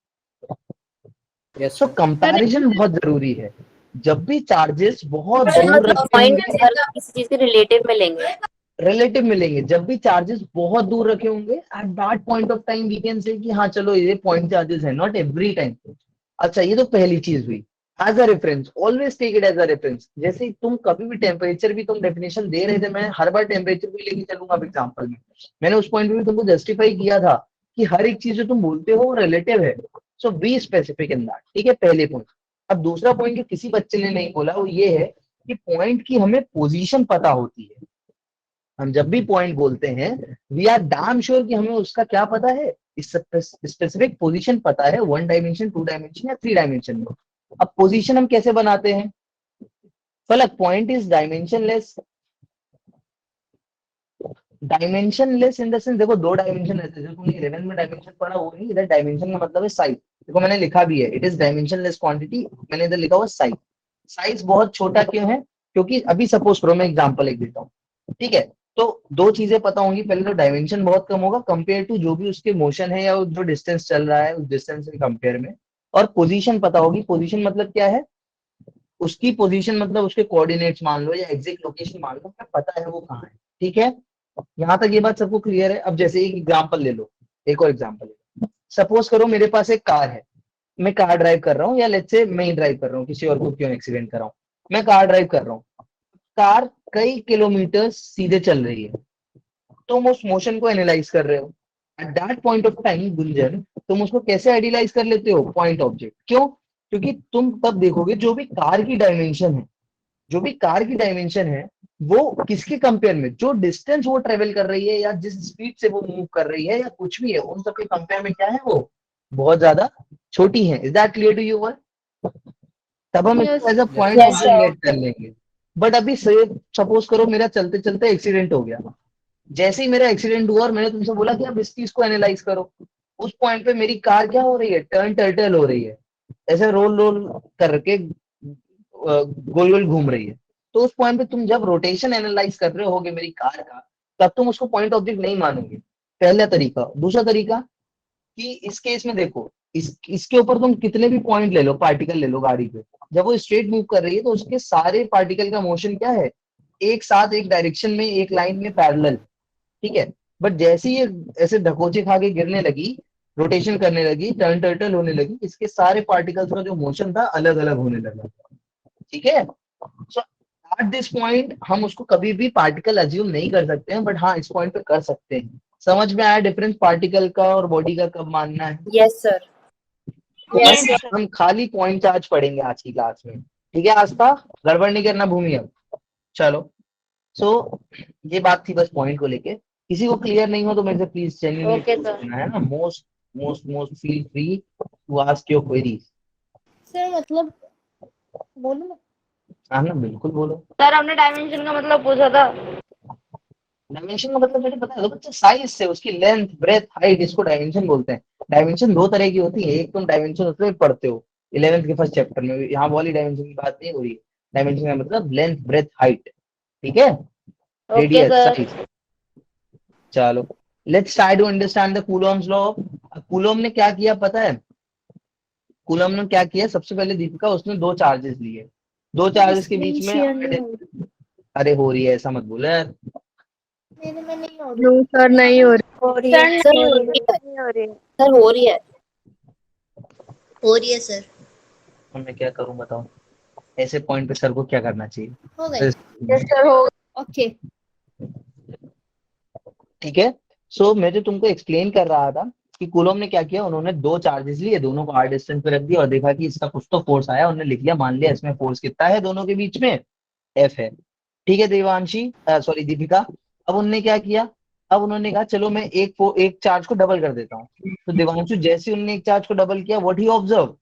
S7: यस
S1: सो कंपैरिजन बहुत जरूरी है। जब भी चार्जेस बहुत दूर
S6: मतलब
S1: रखे
S6: पॉइंट
S1: होंगे,
S6: हर किसी चीज के रिलेटिव में लेंगे।
S1: रिलेटिव मिलेंगे, जब भी चार्जेस बहुत दूर रखे होंगे, at that point of time we can say कि हाँ चलो ये पॉइंट चार्जेस है, नॉट एवरी टाइम। अच्छा, ये तो पहली चीज हुई। As a reference, always take it as a reference. जैसे तुम कभी भी टेम्परेचर भी तुम डेफिनेशन दे रहे थे, मैं हर बार टेम्परेचर भी लेके चलूंगा एग्जाम्पल में। मैंने उस पॉइंट पे भी तुमको जस्टिफाई किया था कि हर एक चीज जो तुम बोलते हो वो रिलेटिव है। सो बी स्पेसिफिक इन दैट, ठीक है, पहले पॉइंट। अब दूसरा पॉइंट जो किसी बच्चे ने नहीं बोला वो ये है कि पॉइंट की हमें पोजीशन पता होती है। हम जब भी पॉइंट बोलते हैं वी आर डैम श्योर कि हमें उसका क्या पता है, स्पेसिफिक पोजीशन पता है, 1 डायमेंशन, 2 डायमेंशन या 3 डायमेंशन में। अब पोजीशन हम कैसे बनाते हैं? फलक, point is dimensionless. Dimensionless in the sense, देखो 2 डायमेंशन रहते हैं, जो तुमने 11 में डायमेंशन पढ़ा वो नहीं, इधर डायमेंशन का मतलब है साइज। देखो मैंने लिखा भी है, इट इज डायमेंशनलेस क्वांटिटी, मैंने इधर लिखा हुआ साइज। साइज बहुत छोटा क्यों है? क्योंकि अभी सपोज करो मैं एग्जांपल एक देता हूँ, ठीक है, तो दो चीजें पता होंगी। पहले तो डायमेंशन बहुत कम होगा कंपेयर टू जो भी उसके मोशन है या जो डिस्टेंस चल रहा है उस डिस्टेंस के कंपेयर में। और पोजीशन पता होगी। पोजीशन मतलब क्या है? उसकी पोजीशन मतलब उसके कोऑर्डिनेट्स मान लो या एग्जैक्ट लोकेशन मान लो, क्या पता है वो कहाँ है। ठीक है, यहाँ तक ये बात सबको क्लियर है? अब जैसे एक एग्जाम्पल ले लो, एक और एग्जाम्पल ले लो। सपोज करो मेरे पास एक कार है, मैं कार ड्राइव कर रहा हूँ, या लेट्स से मैं ही ड्राइव कर रहा हूँ, किसी और को क्यों एक्सीडेंट कर रहा हूँ। मैं कार ड्राइव कर रहा हूँ, कार कई किलोमीटर सीधे चल रही है, तुम उस मोशन को एनालाइज कर रहे हो। Eight that point of time Gunjan, तुम उसको कैसे आइडियलाइज कर लेते हो? Point object. क्यों? क्योंकि तुम तब देखोगे जो भी कार की डायमेंशन है, जो भी कार की डायमेंशन है वो किसके कंपेयर में, जो डिस्टेंस वो ट्रेवल कर रही है या जिस स्पीड से वो मूव कर रही है या कुछ भी है, उन सबके कंपेयर में क्या है, वो बहुत ज्यादा छोटी है। Is that clear to you? तब हम
S5: यस
S1: इसको as a point
S6: yes
S1: object
S6: sir.
S1: Let कर लेंगे। बट अभी सपोज करो मेरा चलते चलते एक्सीडेंट हो गया। जैसे ही मेरा एक्सीडेंट हुआ और मैंने तुमसे बोला कि अब इस चीज को एनालाइज करो, उस पॉइंट पे मेरी कार क्या हो रही है? टर्न टर्टल हो रही है, ऐसे रोल रोल करके गोल गोल घूम रही है। तो उस पॉइंट पे तुम जब रोटेशन एनालाइज कर रहे होगे मेरी कार का, तब तुम उसको पॉइंट ऑब्जेक्ट नहीं मानोगे। पहला तरीका। दूसरा तरीका कि इस केस में देखो, इसके ऊपर तुम कितने भी पॉइंट ले लो, पार्टिकल ले लो गाड़ी पे, जब वो स्ट्रेट मूव कर रही है तो उसके सारे पार्टिकल का मोशन क्या है? एक साथ एक डायरेक्शन में, एक लाइन में पैरेलल। ठीक है, बट जैसे ही ये ऐसे ढकोचे खा के गिरने लगी, रोटेशन करने लगी, टर्न टर्टल होने लगी, इसके सारे पार्टिकल्स का जो मोशन था अलग अलग होने लगा। ठीक है, सो एट दिस पॉइंट हम उसको कभी भी पार्टिकल अज्यूम नहीं कर सकते हैं, बट हाँ इस पॉइंट पे कर सकते हैं। समझ में आया डिफरेंस पार्टिकल का और बॉडी का कब मानना है?
S6: Yes sir.
S4: यस
S1: हम खाली पॉइंट चार्ज पढ़ेंगे आज की क्लास में। ठीक है आस्था, गड़बड़ नहीं करना भूमि अब। चलो, सो ये बात थी बस पॉइंट को लेके। किसी को क्लियर नहीं हो तो मेरे से प्लीज जेन्युइनली
S6: ओके
S1: पूछ
S6: सर।
S1: लेना, है ना। Most most most feel free to ask your queries.
S2: Sir मतलब बोलूं मैं?
S1: हाँ ना, बिल्कुल बोलो।
S4: सर, हमने डायमेंशन का मतलब पूछा था।
S1: डायमेंशन का मतलब मुझे पता है बच्चे, साइज से उसकी लेंथ ब्रेथ हाइट, इसको डायमेंशन बोलते हैं। डायमेंशन दो तरह की होती है, एक तुम डायमेंशन उसमें पढ़ते हो 11th के फर्स्ट चैप्टर में, यहाँ वाली डायमेंशन की बात नहीं हो रही है। डायमेंशन का मतलब लेंथ ब्रेथ हाइट, ठीक है,
S4: ओके
S1: रेडियस
S4: सर।
S1: साइज। चलो, let's try to understand the Coulomb's law. Coulomb ने क्या किया पता है? कूलॉम ने क्या किया, सबसे पहले दीपिका उसने दो चार्जेस लिए, दो चार्जेस के बीच
S2: स्क्रीन
S1: में
S2: शेयर नहीं हो रही।
S1: अरे हो रही है, ऐसा मत बोलो यार।
S2: मेरे में नहीं हो रही।
S5: नो सर, नहीं हो रही।
S6: हो रही
S2: सर
S6: है सर,
S2: नहीं
S6: हो
S2: हो
S6: रही है
S4: नहीं हो रही है।
S6: सर, हो रही है।
S2: हो रही है सर।
S1: अब मैं क्या करूं बताओ? ऐसे पॉइंट पे सर को क्या करना चाहिए?
S2: हो गई।
S5: यस सर, हो
S2: ओके।
S1: ठीक है, सो मैं जो तुमको एक्सप्लेन कर रहा था कि कूलॉम ने क्या किया, उन्होंने दो चार्जेस लिए, दोनों को आर डिस्टेंस पे रख दिया और देखा कि इसका कुछ तो फोर्स आया, उन्होंने लिख लिया, मान लिया इसमें फोर्स कितना है दोनों के बीच में, एफ है। ठीक है देवांशी, सॉरी दीपिका। अब उन्होंने क्या किया, अब उन्होंने कहा चलो मैं एक चार्ज को डबल कर देता हूँ। तो देवांशु जैसे उन्होंने एक चार्ज को डबल किया, व्हाट ही ऑब्जर्व,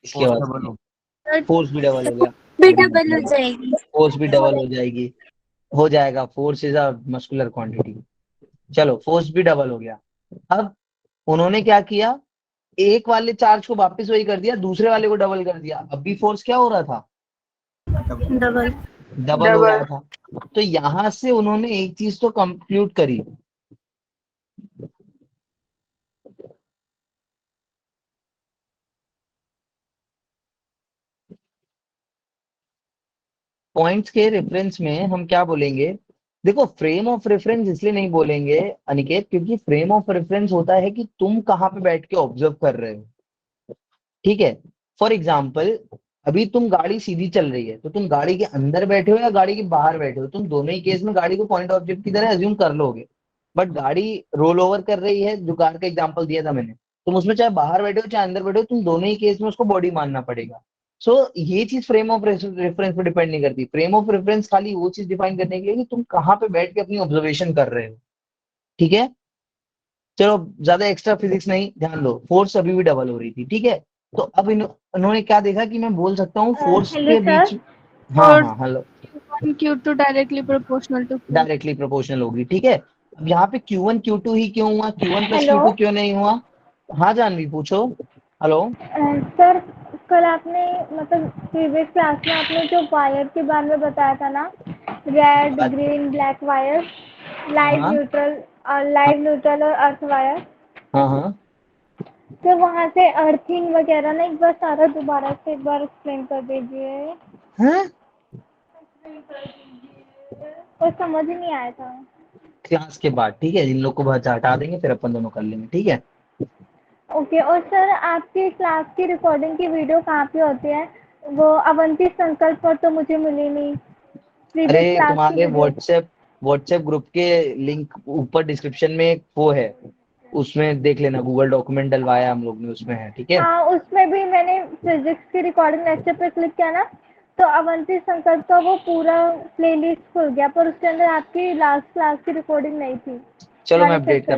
S1: इसके बाद
S7: डबल हो
S1: फोर्स भी डबल हो गया,
S6: भी डबल हो जाएगी।
S1: फोर्स भी डबल हो जाएगी, हो जाएगा, force is a muscular quantity. चलो फोर्स भी डबल हो गया। अब उन्होंने क्या किया, एक वाले चार्ज को वापस वही कर दिया, दूसरे वाले को डबल कर दिया, अब भी फोर्स क्या हो रहा था,
S6: डबल।
S1: डबल हो रहा था। तो यहां से उन्होंने एक चीज तो कंप्यूट करी, पॉइंट्स के रेफरेंस में हम क्या बोलेंगे, देखो फ्रेम ऑफ रेफरेंस इसलिए नहीं बोलेंगे अनिकेत, क्योंकि फ्रेम ऑफ रेफरेंस होता है कि तुम कहाँ पे बैठ के ऑब्जर्व कर रहे हो, ठीक है। फॉर एग्जाम्पल अभी तुम गाड़ी सीधी चल रही है, तो तुम गाड़ी के अंदर बैठे हो या गाड़ी के बाहर बैठे हो, तुम दोनों ही केस में गाड़ी को पॉइंट ऑब्जेक्ट की तरह एज्यूम कर लोगे। बट गाड़ी रोल ओवर कर रही है, जो कार का एग्जाम्पल दिया था मैंने, तुम उसमें चाहे बाहर बैठे हो चाहे अंदर बैठे हो, तुम दोनों ही केस में उसको बॉडी मानना पड़ेगा। सो ये चीज फ्रेम ऑफ रेफरेंस पे डिपेंड नहीं करती। फ्रेम ऑफ रेफरेंस खाली वो चीज डिफाइन करने के लिए कि तुम कहाँ पे बैठ के अपनी ऑब्जर्वेशन कर रहे हो, ठीक है। चलो ज्यादा एक्स्ट्रा फिजिक्स नहीं, ध्यान दो, फोर्स अभी भी डबल हो रही थी, ठीक है। तो अब इन्होंने क्या देखा कि मैं बोल सकता हूँ फोर्स
S5: हेलो
S1: के
S5: सर।
S1: बीच, हाँ
S5: और
S1: हाँ hello,
S5: Q2 directly proportional to Q।
S1: Directly proportional होगी, ठीक है। अब यहाँ पे Q1 Q2 ही क्यों हुआ, Q1 प्लस
S3: हेलो
S1: Q2 क्यों नहीं हुआ? हाँ जानवी पूछो। हेलो,
S3: सर, कल आपने मतलब प्रीवियस क्लास में आपने जो वायर के बारे में बताया था ना, red green black wire, live
S1: हाँ
S3: न्यूट्रल और अर्थ वायर,
S1: हाँ हाँ,
S3: तो वहाँ से अर्थिंग वगैरह ना एक बार सारा दोबारा से एक बार एक्सप्लेन कर दीजिए।
S1: हाँ?
S3: कुछ समझ ही नहीं आया था।
S1: क्लास के बाद, ठीक है, इन लोग को बहुत हटा देंगे, फिर अपन दोनों कर लेंगे, ठीक है।
S3: ओके। और सर आपकी क्लास की रिकॉर्डिंग की वीडियो कहाँ पे होती है? वो अवंती संकल्प पर तो मुझे मिली नहीं,
S1: अरे
S3: प्रीवियस क्लास की
S1: तुम्हारे
S3: वीडियो।
S1: व्हाट्सएप ग्रुप के लिंक ऊपर डिस्क्रिप्शन में एक वो है, उसमें देख लेना, गूगल डॉक्यूमेंट डलवाया हम लोग ने, उसमें है, ठीक है।
S3: हाँ, उसमें भी मैंने फिजिक्स की रिकॉर्डिंग लेक्चर पे क्लिक किया ना, तो अवंती संकल्प का वो पूरा प्लेलिस्ट खुल गया, पर उसके अंदर आपकी लास्ट क्लास की रिकॉर्डिंग नहीं थी।
S1: चलो मैं
S3: हमारे
S1: अपडेट
S3: सेक्शन की।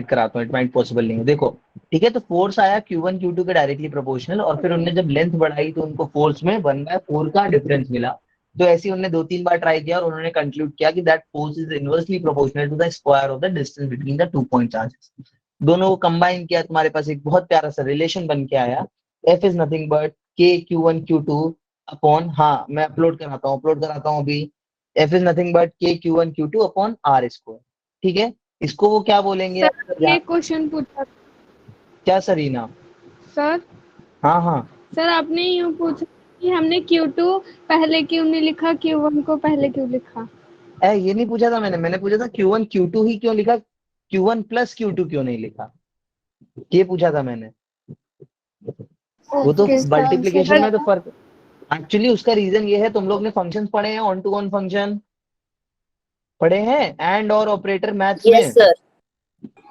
S1: कराता हूँ, इट माइट पॉसिबल नहीं है, देखो, ठीक है। तो फोर्स आया Q1 Q2 के डायरेक्टली प्रोपोर्शनल, और फिर उनने जब लेंथ बढ़ाई तो उनको फोर्स में 1/4 का डिफरेंस मिला। तो ऐसे ही उन्होंने 2-3 बार ट्राई किया और उन्होंने कंक्लूड किया कि that force is inversely proportional to the square of the distance between the 2 point charges. दोनों को कंबाइन किया, तुम्हारे पास एक बहुत प्यारा सा रिलेशन बन के आया, F is nothing but K Q1 Q2 upon, हाँ मैं अपलोड कराता हूँ अभी, F is nothing but K Q1 Q2 upon R square, ठीक है। इसको वो क्या बोलेंगे
S5: सर
S1: आप
S5: आपने एक क्वेश्चन पूछा।
S1: क्या सरीना?
S5: सर
S1: हाँ हाँ,
S5: सर आपने यूँ पूछा कि हमने Q2 पहले क्यों नहीं लिखा, Q1 को पहले क्यों लिखा।
S1: ये नहीं पूछा था मैंने पूछा था Q1 Q2 ही क्यों लिखा, Q1 प्लस Q2 क्यों नहीं लिखा, ये पूछा था मैंने। वो तो
S2: ओके सर आंसर
S1: मल्टीप्लीकेशन में तो
S2: किया।
S1: फर्क, एक्चुअली उसका रीजन ये है, तुम लोग ने फंक्शंस पढ़े हैं, ऑन टू ऑन फंक्शन पढ़े हैं, एंड और ऑपरेटर मैथ्स
S6: यस
S1: में।
S6: सर।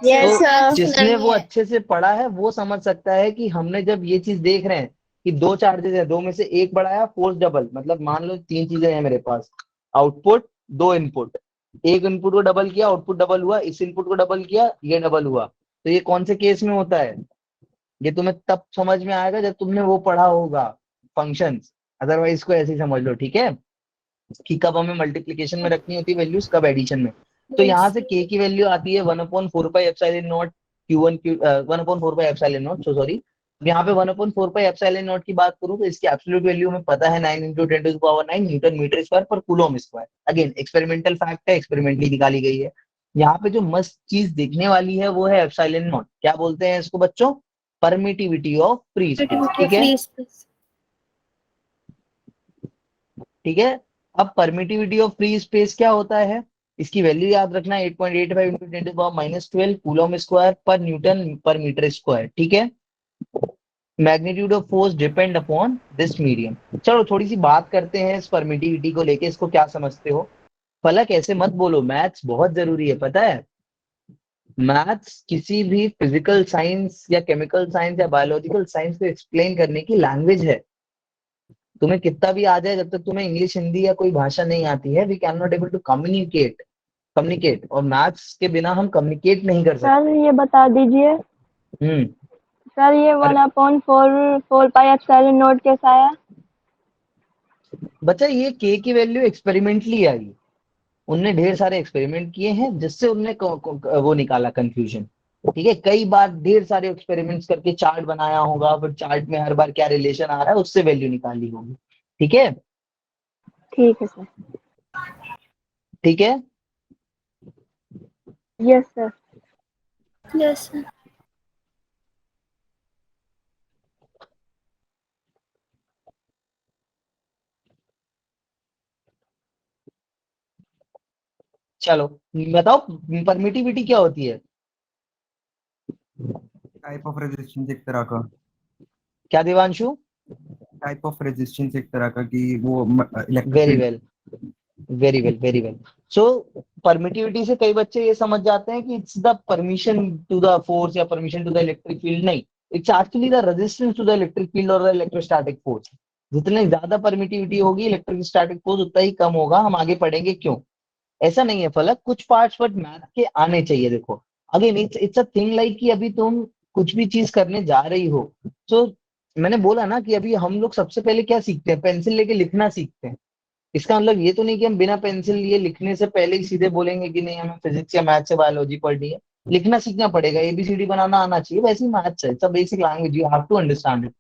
S2: यस
S1: तो
S2: सर
S1: जिसने
S2: नहीं
S1: वो
S2: है।
S1: अच्छे से पढ़ा है वो समझ सकता है कि हमने जब ये चीज देख रहे हैं कि दो चार्जेस है, दो में से एक बढ़ाया, फोर्स डबल, मतलब मान लो 3 चीजें हैं मेरे पास, आउटपुट, 2 इनपुट, एक इनपुट को डबल किया, आउटपुट डबल हुआ, इस इनपुट को डबल किया, ये डबल हुआ। तो ये कौन से केस में होता है, ये तुम्हें तब समझ में आएगा जब तुमने वो पढ़ा होगा फंक्शंस, अदरवाइज इसको ऐसे ही समझ लो, ठीक है, कि कब हमें मल्टीप्लीकेशन में रखनी होती है वैल्यूज, कब एडिशन में। तो यहाँ से k की वैल्यू आती है 1/4 pi epsilon not Q1 1/4 pi epsilon not, so sorry. यहाँ पे 1/4 पाई एप्सिलॉन नॉट की बात करूँ तो इसकी एब्सोल्यूट वैल्यू हमें पता है 9 × 10⁻⁹ न्यूटन मीटर स्क्वायर पर coulomb square. Again experimental fact है, एक्सपेरिमेंटली निकाली गई है। यहाँ पे जो मस्त चीज देखने वाली है वो है एप्सिलॉन नॉट, क्या बोलते हैं इसको बच्चों, परमिटिविटी ऑफ फ्री स्पेस, ठीक है,
S6: फ्री स्पेस।
S1: ठीक है। अब परमिटिविटी ऑफ फ्री स्पेस क्या होता है, इसकी वैल्यू याद रखना, 8.85 × 10⁻⁻12 कूलम स्क्वायर पर न्यूटन पर मीटर स्क्वायर, ठीक है। Magnitude of force depend upon this medium. चलो थोड़ी सी बात करते हैं इस परमिटिविटी को लेके, इसको क्या समझते हो। फलक ऐसे मत बोलो, मैथ्स बहुत जरूरी है, पता है। मैथ्स किसी भी फिजिकल साइंस या केमिकल साइंस या बायोलॉजिकल साइंस को एक्सप्लेन करने की लैंग्वेज है। तुम्हें कितना भी आ जाए, जब तक तुम्हें इंग्लिश हिंदी या कोई भाषा नहीं आती है, we can not able to communicate, और मैथ्स के बिना हम कम्युनिकेट नहीं कर सकते।
S3: सर ये बता दीजिए,
S1: हम्म
S3: सर ये
S1: अरे
S3: 1/4 कैसा आया?
S1: बच्चा, ये के की वैल्यू एक्सपेरिमेंटली आई। उनने ढेर सारे एक्सपेरिमेंट किए हैं जिससे उनने वो निकाला कंफ्यूजन। ठीक है, कई बार ढेर सारे एक्सपेरिमेंट्स करके चार्ट बनाया होगा, फिर चार्ट में हर बार क्या रिलेशन आ रहा है उससे वैल्यू निकाली होगी। ठीक है।
S3: ठीक है सर।
S1: ठीक है,
S3: यस सर।
S2: Yes sir.
S1: चलो बताओ, परमिटिविटी क्या होती है?
S8: टाइप ऑफ रेजिस्टेंस एक तरह का।
S1: क्या देवांशु?
S8: टाइप ऑफ रेजिस्टेंस एक तरह का कि वो electric
S1: very
S8: field.
S1: Well, very well, very well. So permittivity से कई बच्चे ये समझ जाते हैं कि it's the permission to the force या permission to the electric field. नहीं, it's actually the resistance to the electric field और द इलेक्ट्रोस्टैटिक फोर्स। जितने ज्यादा परमिटिविटी होगी इलेक्ट्रिक स्टैटिक फोर्स उतना ही कम होगा। हम आगे पढ़ेंगे क्यों। ऐसा नहीं है फलक, कुछ पार्ट्स बट मैथ के आने चाहिए। देखो again it's a thing like कि अभी तुम कुछ भी चीज करने जा रही हो, तो मैंने बोला ना कि अभी हम लोग सबसे पहले क्या सीखते हैं, पेंसिल लेके लिखना सीखते हैं। इसका मतलब ये तो नहीं कि हम बिना पेंसिल लिए लिखने से पहले ही सीधे बोलेंगे कि नहीं हमें फिजिक्स या मैथ्स या बायोलॉजी पढ़नी है। लिखना सीखना पड़ेगा, एबीसीडी बनाना आना चाहिए। वैसे ही मैथ्स है, it's a basic language, you have to understand it.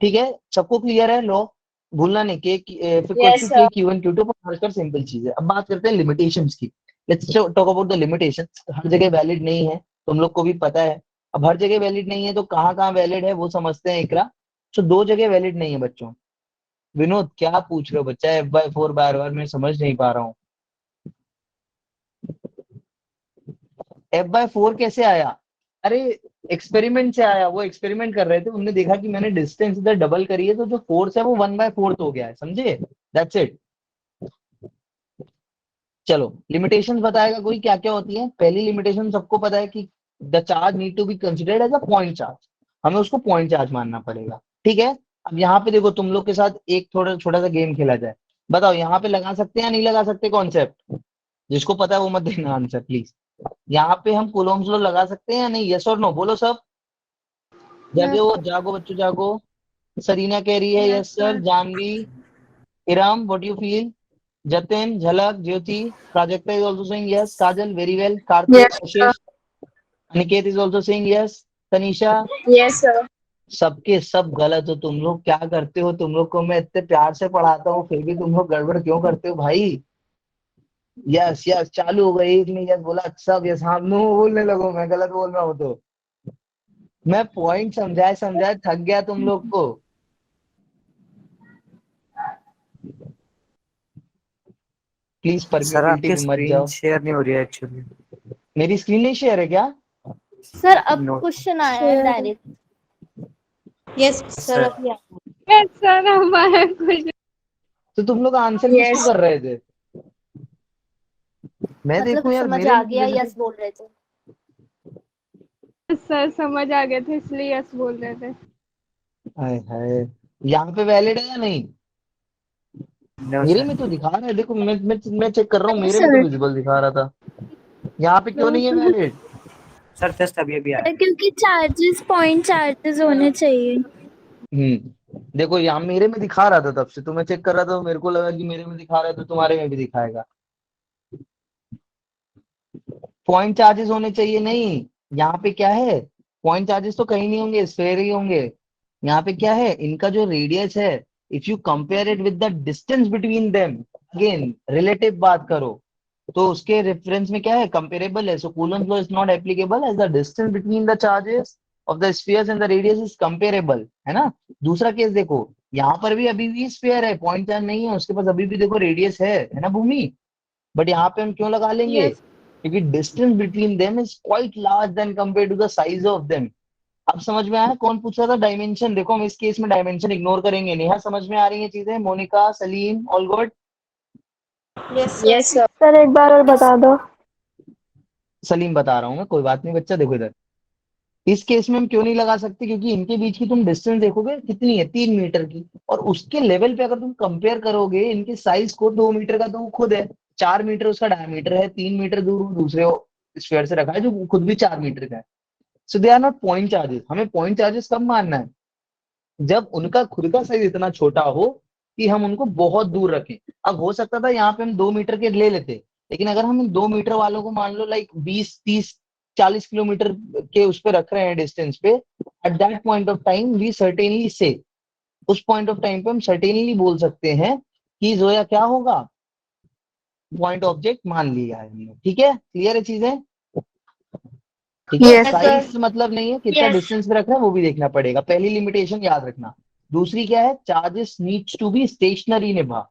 S1: ठीक है, सबको क्लियर है? लो भूलना नहीं के
S4: Yes,
S1: टू के
S4: sir.
S1: Q1 Q2 पर हरकर सिंपल चीज है। अब बात करते हैं लिमिटेशंस की। Let's talk about the limitations. हर जगह वैलिड नहीं है, तुम लोग को भी पता है। अब हर जगह वैलिड नहीं है तो कहाँ कहाँ वैलिड है वो समझते हैं। इकरा, तो दो जगह वैलिड नहीं है बच्चों। विनोद क्या पूछ रहे हो बच्चा? F/4 बार बार मैं समझ नहीं पा रहा हूँ। F/4 कैसे आया? अरे एक्सपेरिमेंट से आया। वो एक्सपेरिमेंट कर रहे थे, उन्होंने देखा कि मैंने डिस्टेंस इधर डबल करी है तो जो फोर्स है वो 1/4 हो गया है। समझे? That's it. चलो लिमिटेशंस बताएगा कोई क्या क्या होती है? पहली लिमिटेशन सबको पता है कि the charge need to be considered as a point charge. हमें उसको पॉइंट चार्ज मानना पड़ेगा। ठीक है। अब यहाँ पे देखो, तुम लोग के साथ एक थोड़ा छोटा सा गेम खेला जाए। बताओ यहाँ पे लगा सकते हैं या नहीं लगा सकते कॉन्सेप्ट? जिसको पता है वो मत देना आंसर प्लीज। यहाँ पे हम कूलॉम्स लॉ लगा सकते हैं या नहीं? यस और नो बोलो सब। जागो जागो बच्चों जागो। सरीना कह रही है yes sir. Janvi, Iram, what you feel? Jatin, Jhalak, Jyoti, Prajakta is also saying yes. Kajal, very well. Karthik,
S4: Yes, sir.
S1: Ashish, Aniket is also saying yes. Tanisha,
S4: Yes, sir.
S1: सबके सब गलत हो। तुम लोग क्या करते हो? तुम लोग को मैं इतने प्यार से पढ़ाता हूँ फिर भी तुम लोग गड़बड़ क्यों करते हो भाई? यस यस चालू हो गई। एक ने यस बोला, सब यस। हाँ नो बोलने लगो, मैं गलत बोल रहा हूँ तो। मैं पॉइंट समझाए समझाए थक गया तुम लोग को। प्लीज
S7: सर
S1: परमिटिविटी
S7: आपकी
S1: पे मत
S7: स्क्रीन
S1: जाओ।
S7: शेयर नहीं हो रही है एक्चुअली।
S1: मेरी स्क्रीन नहीं शेयर है क्या?
S2: सर अब
S7: नो
S2: क्वेश्चन आया है डायरेक्ट।
S4: Yes, sir.
S7: सर।
S4: अभी
S5: यस सर हमारा कुछ
S1: तो तुम लोग आंसर किसको
S4: Yes.
S1: कर रहे थे? मैं
S2: मतलब
S1: देखूं यार,
S2: समझ
S1: मेरे
S2: आ
S1: में
S2: गया,
S1: visibility-
S2: यस बोल रहे थे।
S5: सर समझ आ गए थे इसलिए यस बोल रहे थे।
S1: हाय हाय, यहाँ पे वैलिड है या नहीं?
S7: नो
S1: मेरे
S7: सर।
S1: में तो दिखा रहा है, देखो मैं चेक कर रहा हूँ,
S6: नहीं
S1: मेरे में तो
S6: सर,
S1: विजिबल दिखा रहा था। यहाँ पे क्यों नहीं है वैलिड?
S7: सर जस्ट अभी अभी आया।
S6: क्योंकि चार्जेस पॉइंट चार्जेस होने चाहिए।
S1: देखो यहाँ मेरे में दिखा रहा था तब से, तो मैं चेक कर रहा था, मेरे को लगा कि मेरे में दिखा रहा है तो तुम्हारे में भी दिखाएगा। पॉइंट चार्जेस होने चाहिए नहीं। यहाँ पे क्या है, पॉइंट चार्जेस तो कहीं नहीं होंगे, स्फेयर ही होंगे। यहाँ पे क्या है, इनका जो रेडियस है, if you compare it with the distance between them, again relative बात करो, तो उसके रेफरेंस में क्या है, कंपेरेबल है। So Coulomb's law is not applicable as the distance between the charges of the spheres and the radius is comparable, है ना। दूसरा केस देखो, यहाँ पर भी अभी भी स्फीयर है, पॉइंट चार्ज नहीं है उसके पास, अभी भी देखो रेडियस है ना भूमि। बट यहाँ पे हम क्यों लगा लेंगे?
S5: यस
S1: क्योंकि distance between them is quite large then compare to the size of them. अब समझ में आया कौन पूछ रहा था डायमेंशन? देखो हम इस केस में डायमेंशन इग्नोर करेंगे। नेहा समझ में आ रही है चीजें? Monika, Salim, all good?
S4: Yes, sir. Yes, sir.
S3: Sir एक बार और बता दो।
S1: सलीम बता रहा हूँ मैं, कोई बात नहीं बच्चा। देखो इधर, इस केस में हम क्यों नहीं लगा सकते? क्योंकि इनके बीच की तुम डिस्टेंस देखोगे कितनी है, 3 मीटर की, और उसके लेवल पे अगर तुम कंपेयर करोगे इनके साइज को, 2 मीटर का तो वो खुद है, 4 मीटर उसका डायमीटर है, 3 मीटर दूर वो दूसरे स्फीयर से रखा है जो खुद भी 4 मीटर का है। So they are not point charges. हमें पॉइंट चार्जेस कब मानना है, जब उनका खुद का साइज इतना छोटा हो कि हम उनको बहुत दूर रखें। अब हो सकता था यहाँ पे हम 2 मीटर के ले लेते, लेकिन अगर हम 2 मीटर वालों को मान लो लाइक 20, 30, 40 किलोमीटर के उस पे रख रहे हैं डिस्टेंस पे, at that point of time we certainly say, उस पॉइंट ऑफ टाइम पे हम सर्टेनली बोल सकते हैं कि जोया क्या होगा, पॉइंट ऑब्जेक्ट मान लिया है हमने। ठीक है, क्लियर है चीजें? ठीक है,
S4: Yes,
S1: साइज
S4: sir.
S1: से मतलब नहीं है, कितना
S2: यस
S1: डिस्टेंस पे रख रहे हैं वो भी देखना पड़ेगा। पहली लिमिटेशन याद रखना। दूसरी क्या है, charges needs to be stationary निभा।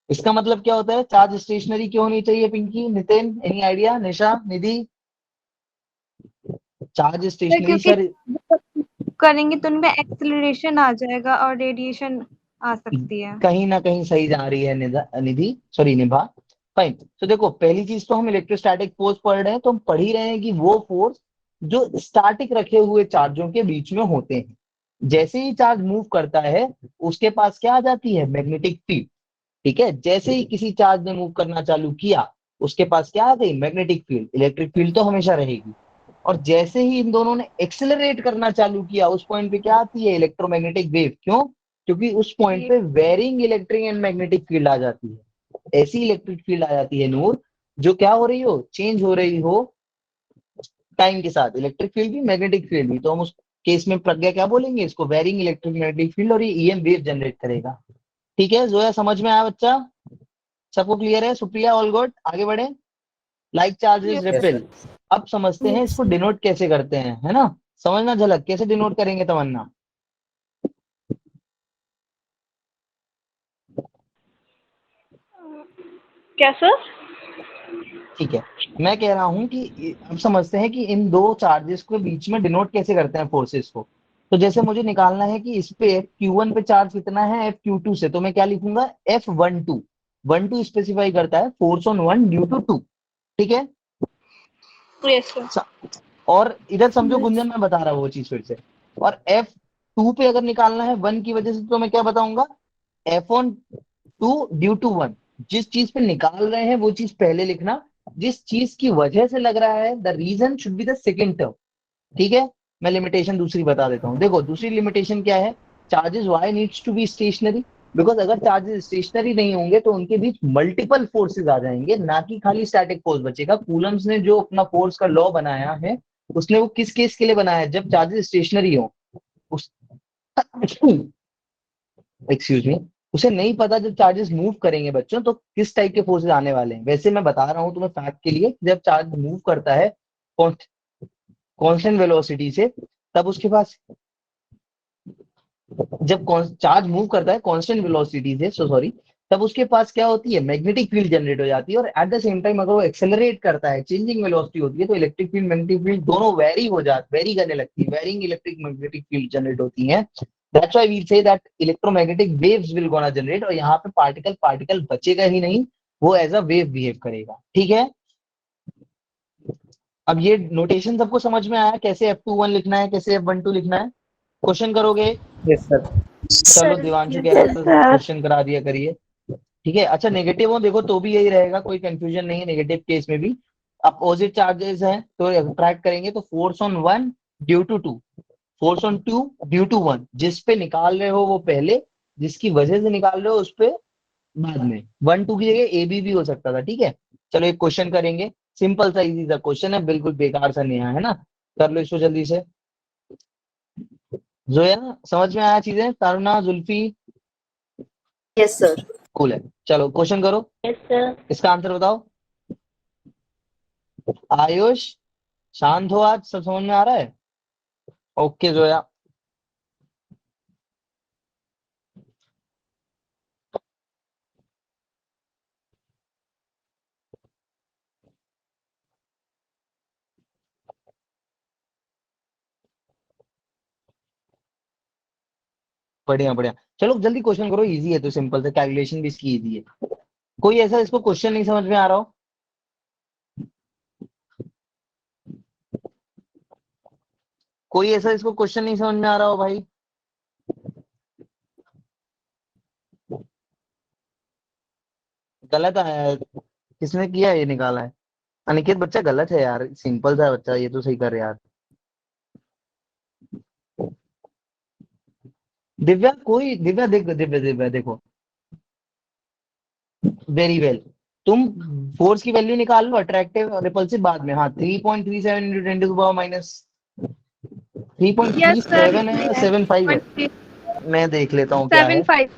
S1: इसका मतलब क्या होता है, चार्ज स्टेशनरी क्यों होनी चाहिए? Pinki, Nitin, any idea? Nisha, Nidhi? Charge
S5: sir
S1: stationary
S5: क्योंकि
S1: सर,
S5: करेंगे तो उनमें एक्सेलरेशन आ जाएगा और रेडिएशन आ सकती है।
S1: कहीं ना कहीं सही जा रही है निधि, सॉरी निभा। फाइन। तो देखो, पहली चीज तो हम इलेक्ट्रोस्टैटिक फोर्स पढ़ रहे हैं, तो हम पढ़ ही रहे हैं कि वो फोर्स जो स्टैटिक रखे हुए चार्जों के बीच में होते हैं। जैसे ही चार्ज मूव करता है उसके पास क्या आ जाती है, मैग्नेटिक फील्ड। ठीक है, जैसे ही किसी चार्ज ने मूव करना चालू किया उसके पास क्या आ गई, मैग्नेटिक फील्ड। इलेक्ट्रिक फील्ड तो हमेशा रहेगी। और जैसे ही इन दोनों ने एक्सेलरेट करना चालू किया उस पॉइंट पे क्या आती है, इलेक्ट्रोमैग्नेटिक वेव। क्यों? क्योंकि उस पॉइंट पे varying electric and magnetic field आ जाती है। ऐसी इलेक्ट्रिक फील्ड आ जाती है नूर, जो क्या हो रही हो, चेंज हो रही हो टाइम के साथ। इलेक्ट्रिक फील्ड भी मैग्नेटिक फील्ड भी। तो हम उस केस में प्रज्ञा क्या बोलेंगे, इसको वेरिंग इलेक्ट्रिक मैग्नेटिक फील्ड, और ये ईएम वेव जनरेट करेगा। ठीक है जोया, समझ में आया बच्चा? सबको क्लियर है? सुप्रिया, ऑल गुड, आगे बढ़े। Like charges
S7: yes
S1: repel.
S7: Sir.
S1: अब समझते हैं इसको डिनोट कैसे करते हैं, है ना? समझना झलक, कैसे डिनोट करेंगे तमन्ना?
S4: क्या सर?
S1: ठीक है, मैं कह रहा हूं कि अब समझते हैं कि इन दो चार्जेस के बीच में डिनोट कैसे करते हैं फोर्सेस को। तो जैसे मुझे निकालना है कि इस पे Q1 पे चार्ज कितना है F Q2 से, तो मैं क्या लिखूंगा, F12। 12 स्पेसिफाई करता है force on one due to two. ठीक है,
S4: Yes, sir.
S1: और इधर समझो गुंजन, मैं बता रहा हूँ वो चीज फिर से। और F2 पे अगर निकालना है 1 की वजह से, तो मैं क्या बताऊंगा, F(on)2 ड्यू टू 1। जिस चीज पे निकाल रहे हैं वो चीज पहले लिखना, जिस चीज की वजह से लग रहा है, the reason should be the second term. ठीक है, मैं लिमिटेशन दूसरी बता देता हूँ। देखो दूसरी लिमिटेशन क्या है, charges why needs to be stationary. Because अगर चार्जेस स्टेशनरी नहीं होंगे तो उनके बीच मल्टीपल फोर्सेस आ जाएंगे, ना कि खाली स्टैटिक फोर्स बचेगा। कूलम्स ने जो अपना फोर्स का लॉ बनाया है, उसने वो किस केस के लिए बनाया है, जब चार्जेस स्टेशनरी हो। उस एक्सक्यूज मी, उसे नहीं पता जब चार्जेस मूव करेंगे बच्चों तो किस टाइप के फोर्सेस आने वाले हैं। वैसे मैं बता रहा हूं तुम्हें फैक्ट के लिए, जब चार्ज मूव करता है कांस्टेंट वेलोसिटी से, तब उसके पास, जब चार्ज मूव करता है कांस्टेंट वेलोसिटी से, सो सॉरी, तब उसके पास क्या होती है, मैग्नेटिक फील्ड जनरेट हो जाती है। और एट द सेम टाइम अगर वो एक्सेलरेट करता है, चेंजिंग वेलोसिटी होती है, तो इलेक्ट्रिक फील्ड मैग्नेटिक फील्ड दोनों वेरी करने लगती है, varying electric magnetic field generate होती है। That's why we say that electromagnetic waves will gonna generate. और यहाँ पे पार्टिकल पार्टिकल बचेगा ही नहीं, वो एज अ वेव बिहेव करेगा। ठीक है, अब ये नोटेशन सबको समझ में आया, कैसे F21 लिखना है, कैसे F12 लिखना है? क्वेश्चन करोगे?
S7: Yes sir.
S1: चलो
S6: सर
S1: दिवांशु कह रहा था क्वेश्चन करा दिया करिए। ठीक है, अच्छा नेगेटिव हो देखो तो भी यही रहेगा, कोई कंफ्यूजन नहीं है। नेगेटिव केस में भी अपोजिट चार्जेस हैं तो अट्रैक्ट करेंगे, तो force on one due to two, force on two due to one. जिस पे निकाल रहे हो वो पहले, जिसकी वजह से निकाल रहे हो उस पे बाद में। 1 2 की जगह ए बी भी हो सकता था। ठीक है, चलो एक क्वेश्चन करेंगे, सिंपल सा इजी सा क्वेश्चन है, बिल्कुल बेकार सा नहीं है ना। कर लो इसको जल्दी से। जोया समझ में आया चीजें? Taruna, Zulfi?
S9: Yes sir.
S1: Cool है, चलो क्वेश्चन करो।
S9: Yes sir.
S1: इसका आंसर बताओ। आयुष, शांत हो, आज सब समझ में आ रहा है? ओके जोया। बढ़िया बढ़िया, चलो जल्दी क्वेश्चन करो, इजी है तो, सिंपल से कैलकुलेशन भी इसकी इजी है। कोई ऐसा इसको क्वेश्चन नहीं समझ में आ रहा हो? कोई ऐसा इसको क्वेश्चन नहीं समझ में आ रहा हो भाई? गलत आया है, किसने किया ये निकाला है? अनिकेत बच्चा गलत है यार, सिंपल सा बच्चा, ये तो सही कर यार। दिव्या देखो वेरी वेल। तुम फोर्स की वैल्यू निकाल लो, अट्रैक्टिव और रिपल्सिव बाद में। हाँ 3.37 into 10 to the power minus 3.37 है या 75 है, मैं देख लेता हूँ क्या है।
S5: 75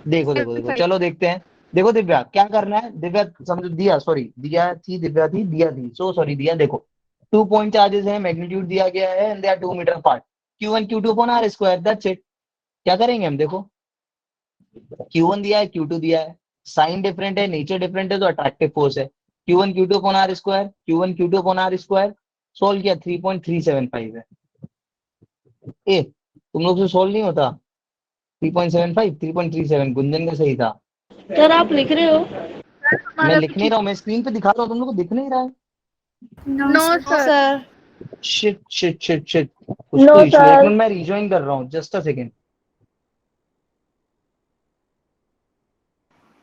S1: देखो चलो देखते हैं। देखो दिव्या क्या करना है, दिव्या समझो, दिया सॉरी दिया थी, दिव्या थी, दिया थी, सो सॉरी दिया। देखो 2 पॉइंट चार्जेस है, मैग्नीट्यूड दिया गया है and they are 2 metre apart. Q1 Q2 upon R square, that's it. क्या करेंगे हम, देखो Q1 दिया है, Q2 दिया है, साइन डिफरेंट है, नेचर डिफरेंट है, तो अट्रैक्टिव फोर्स है। Q1 Q2 upon R square, Q1 Q2 upon R square, solve किया 3.375 है। ए तुम लोग से सोल्व नहीं होता। 3.75 3.37 गुंजन का सही था।
S9: सर आप लिख रहे हो?
S1: मैं लिख नहीं रहा हूँ, मैं स्क्रीन पे दिखा रहा हूँ, तुम लोग को दिख नहीं रहा है।
S5: No sir.
S2: सर
S1: शिट कुछ तो
S3: No,
S1: इशू है, एक
S3: sir.
S1: मिनट मैं रिजॉइन कर रहा हूँ, जस्ट अ सेकेंड।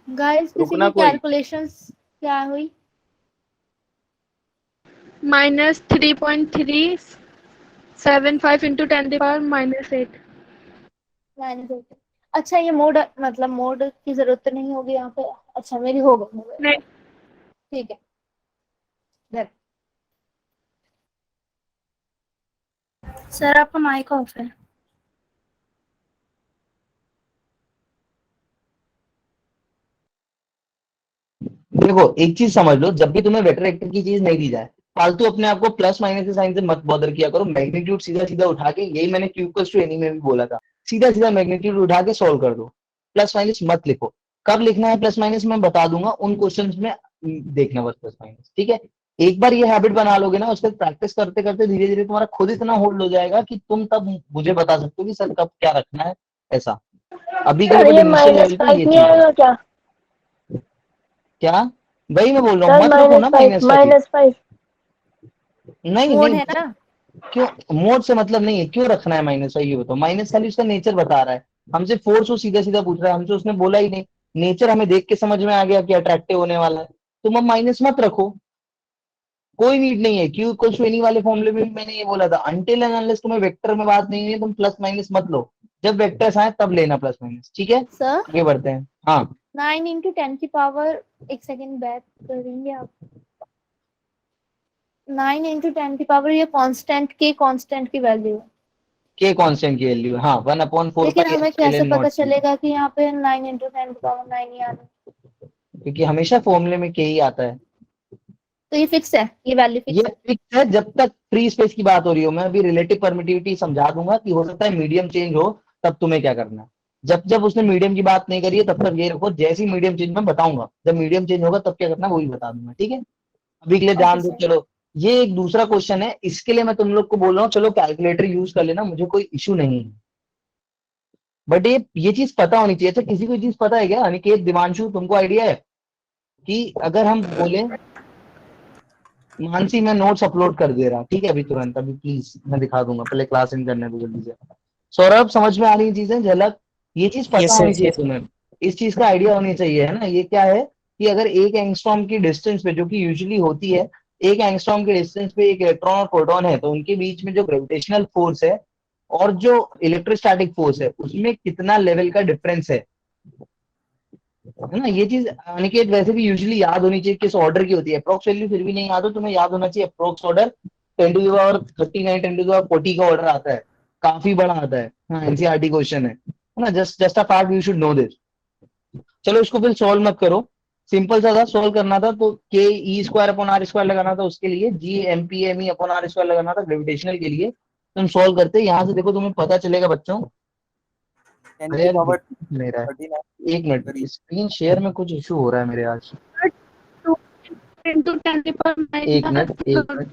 S2: गाइस किसी
S1: रुकना
S2: की
S1: कोई।
S2: कैलकुलेशंस क्या हुई?
S5: -3.375 into 10 the power -8।
S2: मैंने देखा। अच्छा ये मोड मतलब मोड की जरूरत तो नहीं होगी यहाँ पे। अच्छा मेरी हो गई।
S5: नहीं।
S2: ठीक है डन।
S6: सर आपका माइक ऑफ है।
S1: देखो एक चीज समझ लो, जब भी तुम्हें वेक्टर वेक्टर की चीज नहीं दी जाए, फालतू अपने आप को प्लस माइनस के साइन से मत बॉदर किया करो। मैग्नीट्यूड सीधा सीधा उठा के, यही मैंने क्यू इक्वल्स टू एनी में भी बोला था, सीधा सीधा मैग्नीट्यूड उठा के सॉल्व कर दो, प्लस माइनस मत लिखो। कब लिखना है प्लस माइनस मैं बता दूंगा, उन क्वेश्चंस में देखना बस प्लस माइनस, ठीक है। एक बार ये हैबिट बना लोगे ना, उसके बाद प्रैक्टिस करते करते धीरे धीरे तुम्हारा खुद इतना होल्ड हो जाएगा कि तुम तब मुझे बता सकते हो कि सर कब क्या रखना है, ऐसा। अभी के लिए
S3: सर
S1: बट
S3: ये
S1: इनिशियल लेवल पे
S3: -5
S1: ये
S3: नहीं
S1: चीज है।
S3: आएगा क्या?
S1: क्या, वही मैं बोल रहा हूँ,
S3: सर
S1: मत रखो ना
S3: -5
S1: माइनस का चीज।
S3: -5।
S1: नहीं
S2: मोड
S1: नहीं,
S2: है ना।
S1: क्यों मोड से मतलब नहीं है, क्यों रखना है माइनस का, ये बताओ। माइनस खाली उसका नेचर बता रहा है, हमसे फोर्स वो सीधा सीधा पूछ रहा है, हमसे उसने बोला ही नहीं। नेचर हमें देख के समझ में आ गया कि अट्रैक्टिव होने वाला है, तुम अब माइनस मत रखो, कोई नीड नहीं है। क्यू इक्वल्स टू एनी वाले फॉर्मूले में भी मैंने ये बोला था, अनटिल एंड अनलेस तुम्हें वेक्टर में बात नहीं है, तुम प्लस माइनस मत लो। जब वेक्टर्स आए तब लेना प्लस माइनस, ठीक है।
S2: सर
S1: आगे बढ़ते हैं। हाँ
S2: 9 इंटू 10 की पावर, एक सेकेंड बैक करेंगे आप। 9 इंटू 10 की पावर, ये कांस्टेंट की वैल्यू है।
S1: के कांस्टेंट की वैल्यू है, हाँ 1/4
S2: लेकिन
S1: पाई
S2: हमें कैसे
S1: एप्सिलॉन
S2: पता
S1: नॉट सी,
S2: चलेगा कि यहाँ पे 9 इंटू 10 की पावर 9 ही आ रहा है?
S1: क्योंकि हमेशा फॉर्मूले में के ही आता है।
S2: तो ये फिक्स है, ये वैल्यू
S1: ये
S2: फिक्स है।
S1: फिक्स है जब तक फ्री स्पेस की बात हो रही हो। मैं अभी रिलेटिव परमिटिविटी समझा दूंगा कि हो सकता है मीडियम चेंज हो, तब तुम्हें क्या करना है। जब जब उसने मीडियम की बात नहीं करी है तब तक ये रखो, जैसे ही मीडियम चेंज मैं बताऊंगा, जब मीडियम चेंज होगा तब क्या करना है वो भी बता दूंगा, ठीक है। अभी के लिए
S2: ओके
S1: ध्यान दो।
S2: सर।
S1: चलो ये एक दूसरा क्वेश्चन है, इसके लिए मैं तुम लोग को बोल रहा हूँ, चलो कैलकुलेटर यूज कर लेना, मुझे कोई इशू नहीं है। बट ये चीज पता होनी चाहिए। अच्छा किसी को चीज पता है क्या, अनिकेत दिवांशु तुमको आइडिया है कि अगर हम बोले, मानसी मैं नोट्स अपलोड कर दे रहा, ठीक है अभी तुरंत, अभी प्लीज मैं दिखा दूंगा, पहले क्लास इन करने दो जल्दी से। सौरभ समझ में आ रही चीजें, झलक, ये चीज पता
S7: यस सर
S1: होनी चाहिए
S7: यस।
S1: तुम्हें, इस चीज का आइडिया होनी चाहिए, है ना। ये क्या है कि अगर एक एंगस्ट्रॉम की डिस्टेंस पे, जो कि यूजुअली होती है, एक एंगस्ट्रॉम के डिस्टेंस पे एक इलेक्ट्रॉन और प्रोटॉन है, तो उनके बीच में जो ग्रेविटेशनल फोर्स है और जो इलेक्ट्रोस्टैटिक फोर्स है, उसमें कितना लेवल का डिफरेंस है ना। ये चीज अनिकेत वैसे भी यूजुअली याद होनी चाहिए, किस ऑर्डर की होती है। अप्रोक्स वैल्यू फिर भी नहीं याद हो, तुम्हें याद होना चाहिए अप्रोक्स ऑर्डर 10⁻39 10⁻40 का ऑर्डर आता है, काफी बड़ा आता है। हाँ एनसीईआरटी क्वेश्चन है ना, just a fact, you should know this. चलो इसको फिर सॉल्व मत करो, सिंपल सा था, सॉल्व करना था तो K E square upon R square लगाना था, उसके लिए G M P M E upon R square लगाना था ग्रेविटेशनल के लिए। तुम सॉल्व करते यहाँ से, देखो तुम्हें पता चलेगा बच्चों।
S8: 10
S1: अरे
S8: की
S1: यार
S8: पावर
S1: नहीं रहा
S8: 39
S1: है, एक मिनट,
S8: करी।
S1: स्क्रीन शेयर में कुछ इशू हो रहा है मेरे आज।
S5: 2 into 10 the power
S1: एक मिनट एक मिनट।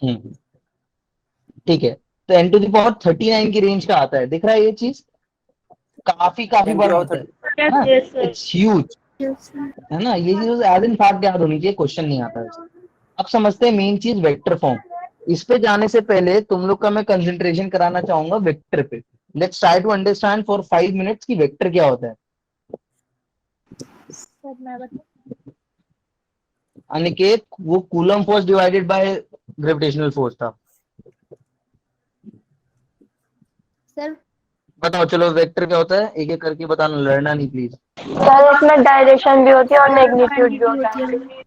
S5: 9
S1: ठीक है, तो एन टू दावर 39 की रेंज का आता है, दिख रहा है ये चीज, काफी काफी
S8: 10 की
S1: बड़ा
S8: पावर
S1: आता है
S8: 30।
S1: हाँ,
S3: Yes, sir.
S1: It's huge,
S6: yes sir.
S1: है ना। ये चीज एज इन फैक्ट याद होनी चाहिए, क्वेश्चन नहीं आता है। अब समझते हैं मेन चीज, वेक्टर फॉर्म। इस पे जाने से पहले तुम लोग का मैं कंसंट्रेशन कराना चाहूंगा वेक्टर पे। Let's try to understand for 5 minutes कि वेक्टर क्या होता है।
S2: सर मैं बता।
S1: अनिकेत वो Coulomb force divided by gravitational force था।
S2: सर
S1: बताओ चलो वेक्टर क्या होता है, एक एक करके बताना, लड़ना नहीं प्लीज।
S3: सर इसमें डायरेक्शन भी होती है और मैग्नीट्यूड भी होता है।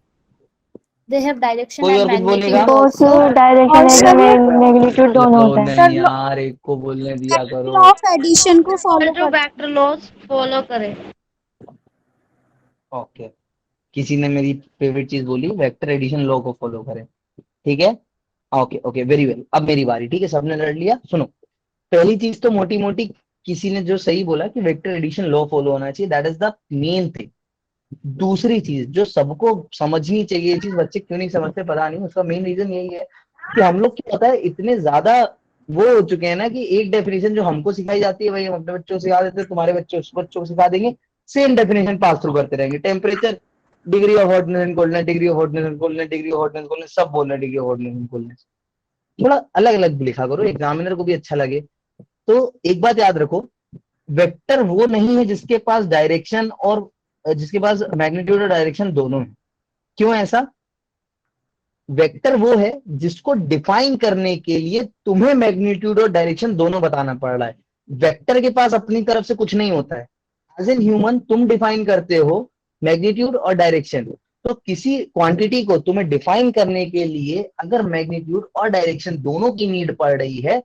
S2: दे हैव डायरेक्शन
S1: कोई
S2: एंड
S1: और कुछ बोलेगा?
S2: Magnitude
S3: both
S2: also.
S3: Direction and magnitude दोनों
S1: चलो
S3: होता है।
S1: नहीं यार, एक को बोलने दिया करो।
S6: लॉ ऑफ एडिशन को फॉलो
S9: जो वेक्टर लॉस फॉलो करे।
S1: ओके, किसी ने मेरी फेवरेट चीज बोली, वेक्टर एडिशन लॉ को फॉलो करें। ठीक है, ओके ओके वेरी वेल। अब मेरी बारी, ठीक है, सबने लड़ लिया। सुनो, पहली चीज तो मोटी मोटी किसी ने जो सही बोला कि वेक्टर एडिशन लॉ फॉलो होना चाहिए, that is the main thing. दूसरी चीज जो सबको समझनी चाहिए, ये चीज बच्चे क्यों नहीं समझते पता नहीं, उसका मेन रीजन यही है कि हम लोग क्या पता है, इतने ज्यादा वो हो चुके हैं ना कि एक डेफिनेशन जो हमको सिखाई जाती है वही हम अपने बच्चों को सिखा देते हैं, तुम्हारे बच्चे उस बच्चों को सिखा देंगे, सेम डेफिनेशन पास थ्रू करते रहेंगे। Temperature, degree of hotness and coldness, degree of hotness and coldness, degree of hotness coldness, सब बोलना degree of hotness and coldness. थोड़ा अलग अलग लिखा करो, एग्जामिनर को भी अच्छा लगे। तो एक बात याद रखो, वेक्टर वो नहीं है जिसके पास डायरेक्शन और जिसके पास मैग्नीट्यूड और डायरेक्शन दोनों है। क्यों ऐसा? वेक्टर वो है जिसको डिफाइन करने के लिए तुम्हें मैग्नीट्यूड और डायरेक्शन दोनों बताना पड़ रहा है। वेक्टर के पास अपनी तरफ से कुछ नहीं होता है। एज एन ह्यूमन तुम डिफाइन करते हो मैग्नीट्यूड और डायरेक्शन। तो किसी क्वांटिटी को तुम्हें डिफाइन करने के लिए अगर मैग्नीट्यूड और डायरेक्शन दोनों की नीड पड़ रही है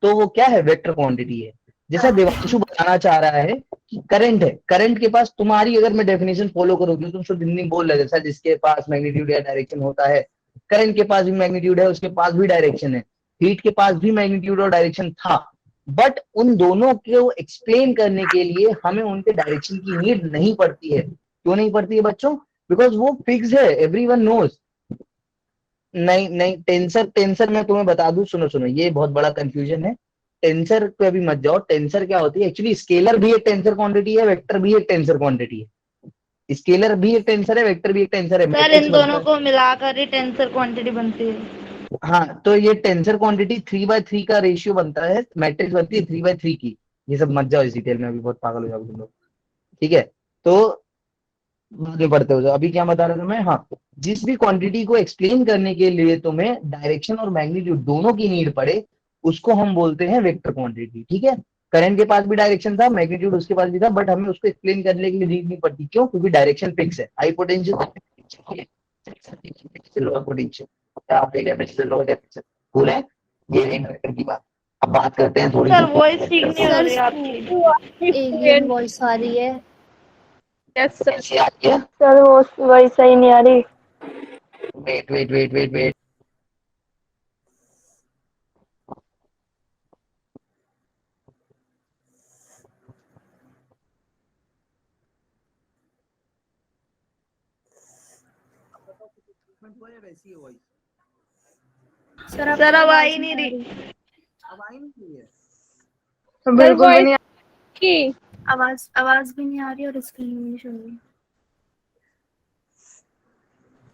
S1: तो वो क्या है, वेक्टर क्वांटिटी है। जैसा देवांशु बताना चाह रहा है कि करंट है, करंट के पास तुम्हारी अगर मैं डेफिनेशन फॉलो करूंगी, तुम शुद्ध हिंदी बोल रहे थे, जिसके पास मैग्नीट्यूड या डायरेक्शन होता है, करंट के पास भी मैग्नीट्यूड है, उसके पास भी डायरेक्शन है, हीट के पास भी मैग्नीट्यूड और डायरेक्शन था, बट उन दोनों को एक्सप्लेन करने के लिए हमें उनके डायरेक्शन की नीड नहीं पड़ती है। क्यों नहीं पड़ती है बच्चों? बिकॉज वो फिक्स है, एवरीवन नोज। नहीं नहीं, टेंसर, टेंसर मैं तुम्हें बता दूं, सुनो सुनो, ये बहुत बड़ा कंफ्यूजन है। टेंसर पे अभी मत जाओ। टेंसर क्या होती है एक्चुअली? स्केलर भी एक टेंसर क्वांटिटी है, वेक्टर भी एक टेंसर क्वांटिटी है। स्केलर भी एक टेंसर है, वेक्टर भी एक टेंसर है।
S9: सर
S1: मैट्रिक्स
S9: इन
S1: बनता
S9: दोनों
S1: है।
S9: को मिलाकर ही टेंसर क्वांटिटी बनती है।
S1: हाँ, तो ये टेंसर क्वांटिटी 3/3 का रेशियो बनता है, मैट्रिक्स बनती है 3/3 की। ये सब मत जाओ इस डिटेल में, अभी बहुत पागल हो जाओगे तुम लोग। ठीक है, तो आगे बढ़ते हो जाओ। अभी क्या बता रहा था मैं? हाँ, जिस भी क्वांटिटी को एक्सप्लेन करने के लिए तुम्हें डायरेक्शन और मैग्नीट्यूड दोनों की नीड पड़े, उसको हम बोलते हैं वेक्टर क्वांटिटी। ठीक है, करंट के पास भी डायरेक्शन था, मैग्नीट्यूड उसके पास भी था, बट हमें उसको एक्सप्लेन करने के लिए नीड नहीं पड़ती। क्यों? क्योंकि डायरेक्शन फिक्स है। हाई पोटेंशियल लोअर पोटेंशियल, भूल है ये है वेक्टर की बात। अब बात करते हैं थोड़ी
S9: सर
S1: सी।
S9: वॉइस ठीक नहीं हो
S2: सर
S9: रही आपकी।
S2: एलियन वॉइस आ रही है।
S1: कैसे आ गया?
S3: सर वो वही सही नहीं आ रही।
S1: Wait wait wait wait wait.
S8: वैसी है वॉइस।
S9: सर अब आ ही नहीं रही।
S8: अब आई नहीं है।
S5: बिल्कुल भी नहीं की
S6: आवाज आवाज भी नहीं आ रही और स्क्रीन भी नहीं शो हो रही।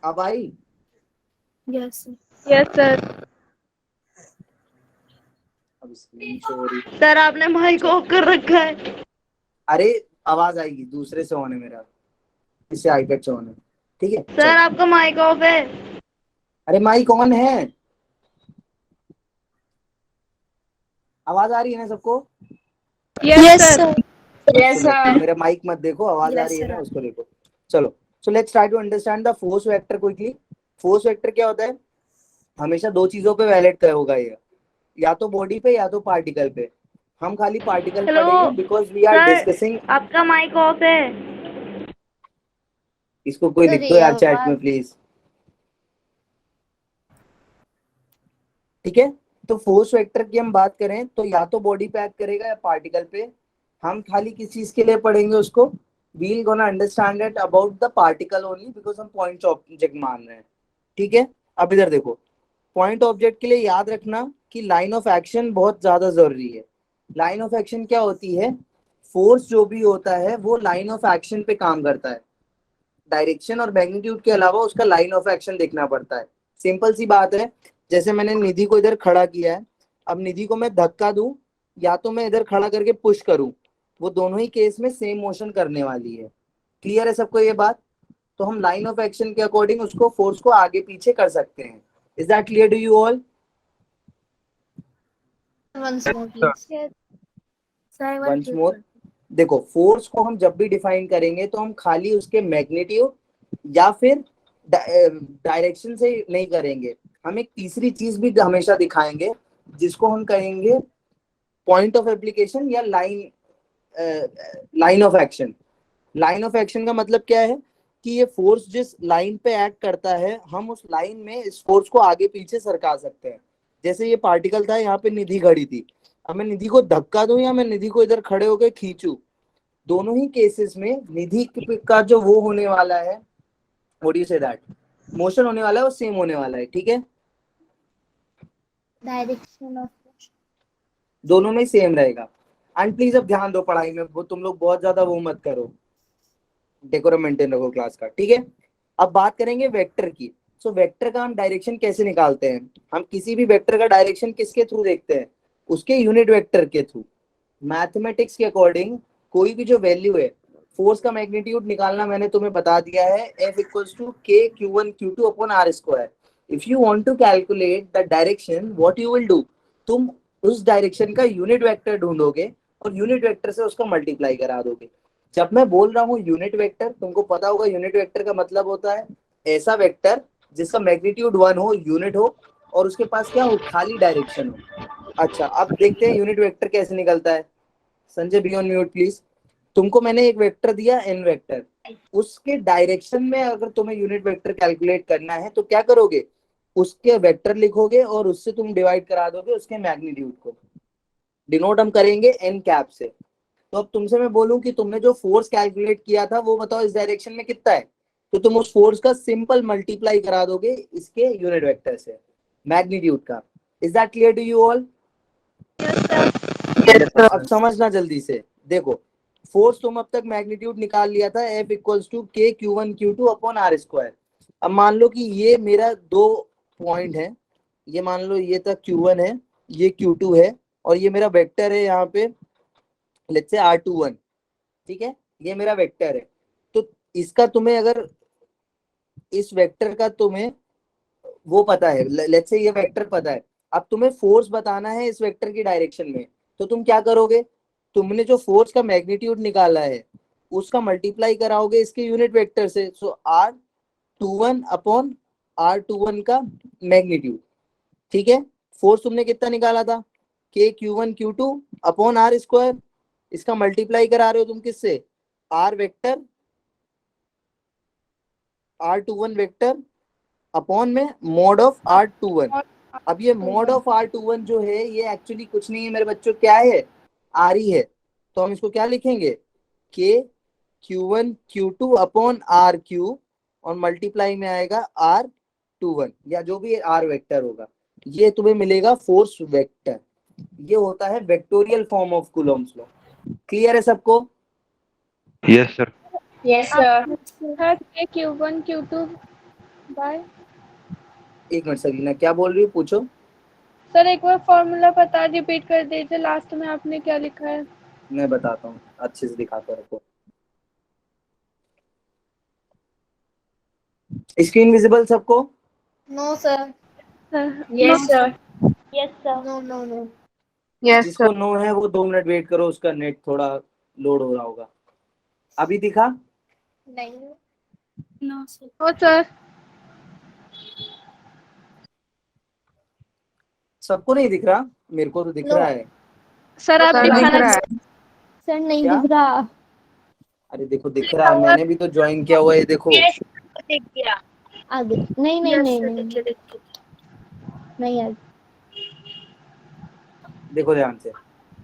S8: अब आई?
S6: Yes
S5: yes sir.
S8: अब स्क्रीन शो हो रही।
S9: सर आपने माइक ऑफ कर रखा है।
S8: अरे आवाज आएगी, दूसरे से ऑन है मेरा, इससे आईपैड से ऑन है। ठीक है
S9: सर
S8: चलो।
S9: आपका माइक ऑफ है।
S8: अरे माइक ऑन है, आवाज आ रही है ना सबको?
S5: Yes sir.
S8: तो मेरा माइक मत देखो, आवाज आ रही है ना, उसको देखो। चलो, so let's try to understand the force vector quickly. Force vector क्या होता है? हमेशा दो चीजों पे वैलिड होगा ये, या तो बॉडी पे या तो पार्टिकल पे। हम खाली पार्टिकल
S9: हेलो
S8: पढ़ेंगे because we are
S9: sir
S8: discussing.
S9: आपका माइक ऑफ है।
S8: इसको कोई लिख दो
S2: अरे
S8: यार चैट में
S2: आवाज
S8: प्लीज। ठीक है, तो फोर्स वेक्टर की हम बात करें तो या तो बॉडी पे एक्ट करेगा या पार्टिकल पे। हम खाली किस चीज के लिए पढ़ेंगे उसको? We'll gonna understand it about the particle only because हम पॉइंट ऑब्जेक्ट मान रहे हैं। ठीक है, अब इधर देखो, पॉइंट ऑब्जेक्ट के लिए याद रखना कि लाइन ऑफ एक्शन बहुत ज्यादा जरूरी है। लाइन ऑफ एक्शन क्या होती है? फोर्स जो भी होता है वो लाइन ऑफ एक्शन पे काम करता है। डायरेक्शन और मैग्नीट्यूड के अलावा उसका लाइन ऑफ एक्शन देखना पड़ता है। सिंपल सी बात है, जैसे मैंने निधि को इधर खड़ा किया है, अब निधि को मैं धक्का दूं या तो मैं इधर खड़ा करके पुश करूं, वो दोनों ही केस में सेम मोशन करने वाली है। क्लियर है सबको ये बात? तो हम लाइन ऑफ एक्शन के अकॉर्डिंग उसको फोर्स को आगे पीछे कर सकते हैं। Is that clear to you all?
S2: once more please.
S6: Sir एक बार
S8: वंस
S6: repeat
S8: मोर,
S6: कर दो।
S8: देखो फोर्स को हम जब भी डिफाइन करेंगे तो हम खाली उसके मैग्नीट्यूड या फिर डायरेक्शन से नहीं करेंगे, हम एक तीसरी चीज भी हमेशा दिखाएंगे जिसको हम कहेंगे पॉइंट ऑफ एप्लीकेशन या line of action. Line of action का मतलब क्या है कि ये फोर्स जिस लाइन पे एक्ट करता है हम उस लाइन में इस फोर्स को आगे पीछे सरका सकते हैं। जैसे ये पार्टिकल था, यहाँ पे निधि खड़ी थी, अब मैं निधि को धक्का दूं या मैं निधि को इधर खड़े होकर खींचूं, दोनों ही केसेस में निधि का जो वो होने वाला है, what do you say that, motion होने वाला है वो सेम होने वाला है, ठीक है,
S2: डायरेक्शन ऑफ
S8: दोनों में सेम रहेगा। एंड प्लीज अब ध्यान दो पढ़ाई में, वो तुम लोग बहुत ज्यादा वो मत करो, डेकोरम मेंटेन रखो क्लास का, ठीक है। अब बात करेंगे वेक्टर की। सो वेक्टर का हम डायरेक्शन कैसे निकालते हैं, हम किसी भी वेक्टर का डायरेक्शन किसके थ्रू देखते हैं, उसके यूनिट वेक्टर के थ्रू। मैथमेटिक्स के अकॉर्डिंग कोई भी जो वैल्यू है, फोर्स का मैग्नीट्यूड निकालना मैंने तुम्हें बता दिया है, F equals to K Q1 Q2 upon R square. If you want to calculate the direction, what you will do, तुम उस डायरेक्शन का यूनिट वेक्टर ढूंढोगे और यूनिट वेक्टर से उसका मल्टीप्लाई करा दोगे। जब मैं बोल रहा हूँ यूनिट वेक्टर, तुमको पता होगा यूनिट वेक्टर का मतलब होता है ऐसा वेक्टर जिसका मैग्नीट्यूड 1 हो, यूनिट हो, और उसके पास क्या हो, खाली डायरेक्शन हो। अच्छा, अब देखते हैं यूनिट वेक्टर कैसे निकलता है। Sanjay be on mute please. तुमको मैंने एक वेक्टर दिया एन वेक्टर, उसके डायरेक्शन में अगर तुम्हें यूनिट वेक्टर कैलकुलेट करना है तो क्या करोगे, उसके वेक्टर लिखोगे और उससे तुम डिवाइड करा दोगे उसके मैग्नीट्यूड को, डिनोट हम करेंगे एन कैप से। तो अब तुमसे मैं बोलूं कि तुमने जो फोर्स कैलकुलेट किया था वो बताओ इस डायरेक्शन में कितना है, तो तुम उस फोर्स का सिंपल मल्टीप्लाई करा दोगे इसके यूनिट वेक्टर से, मैग्नीट्यूड का। Is that clear to you all? अब समझना जल्दी से, देखो फोर्स तुम अब तक मैग्नीट्यूड निकाल लिया था, F equals to K Q1 Q2 upon R square. अब मान लो कि ये मेरा दो पॉइंट है, ये मान लो ये तक Q1 है, ये Q2 है, और ये मेरा वेक्टर है यहाँ पे लेट्स से R21, ठीक है, ये मेरा वेक्टर है। तो इसका तुम्हें अगर इस वेक्टर का तुम्हें वो पता है, लेट्स से ये वेक्टर पता है, अब तुम्हें फोर्स बताना है इस वेक्टर की डायरेक्शन में, तो तुम क्या करोगे, तुमने जो फोर्स का मैग्नीट्यूड निकाला है उसका मल्टीप्लाई कराओगे इसके यूनिट वेक्टर से। सो R21 अपॉन R21 का मैग्नीट्यूड, ठीक है। फोर्स तुमने कितना निकाला था, K Q1 Q2 upon R square, इसका मल्टीप्लाई करा रहे हो तुम किससे, R vector R21 vector upon में मॉड ऑफ R21। अब ये मॉड ऑफ R21 जो है ये एक्चुअली कुछ नहीं है मेरे बच्चों, क्या है, R ही है। तो हम इसको क्या लिखेंगे, K Q1 Q2 upon RQ, और मल्टीप्लाई में आएगा R21 या जो भी R वेक्टर होगा, ये तुम्हें मिलेगा फोर्स वेक्टर। ये होता है vectorial form of Coulomb's law. Clear है सबको?
S10: Yes sir.
S4: Yes sir.
S5: Sir Q1 Q2 by.
S8: एक मिनट सरीना, क्या बोल रही हो, पूछो।
S5: सर एक बार फॉर्मूला बता, रिपीट कर दीजिए, लास्ट में आपने क्या लिखा है।
S8: मैं बताता हूँ, अच्छे से दिखाता हूँ। स्क्रीन विजिबल सबको?
S2: No sir.
S4: Yes sir.
S2: Yes sir. No no no.
S8: जिसको नो है वो 2 मिनट वेट करो, उसका नेट थोड़ा लोड हो रहा होगा। अभी दिखा?
S2: नहीं।
S6: No sir.
S5: Oh sir.
S8: सबको नहीं दिख रहा? मेरे को तो दिख
S2: No.
S8: रहा है।
S5: सर आप दिखा रहे हैं।
S2: सर नहीं
S8: क्या?
S2: दिख रहा।
S8: अरे देखो दिख रहा है, मैंने भी तो ज्वाइन किया हुआ है, देखो।
S4: दिख गया।
S2: आगे नहीं नहीं
S6: Yes,
S2: नहीं
S6: sir,
S2: नहीं
S6: देखिए देखिए।
S2: नहीं आगे।
S8: देखो ध्यान से,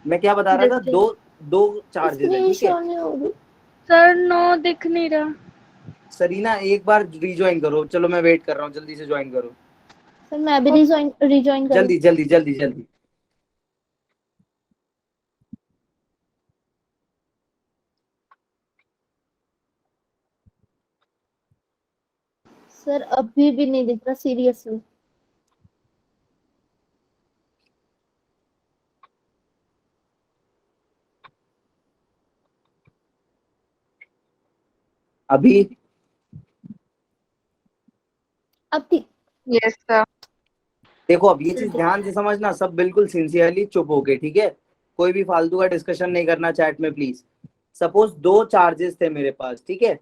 S8: मैं क्या बता रहा था,
S6: देखते।
S8: दो चार्जेस है,
S2: स्क्रीन
S8: ठीक है।
S2: शो नहीं हो रही।
S5: सर नो दिख नहीं रहा।
S8: सरीना एक बार रिज्वाइन करो, चलो मैं वेट कर रहा हूँ, जल्दी से ज्वाइन करो,
S2: सर मैं भी रिजॉइन करूँ।
S8: जल्दी जल्दी जल्दी जल्दी।
S2: सर अभी भी नहीं दिख रहा सीरियसली।
S8: अभी
S2: अब ठीक।
S5: Yes sir.
S8: देखो, अब ये चीज ध्यान से समझना, सब बिल्कुल सिंसियरली चुप हो गए, ठीक है, कोई भी फालतू का डिस्कशन नहीं करना चैट में प्लीज। सपोज दो चार्जेस थे मेरे पास, ठीक है,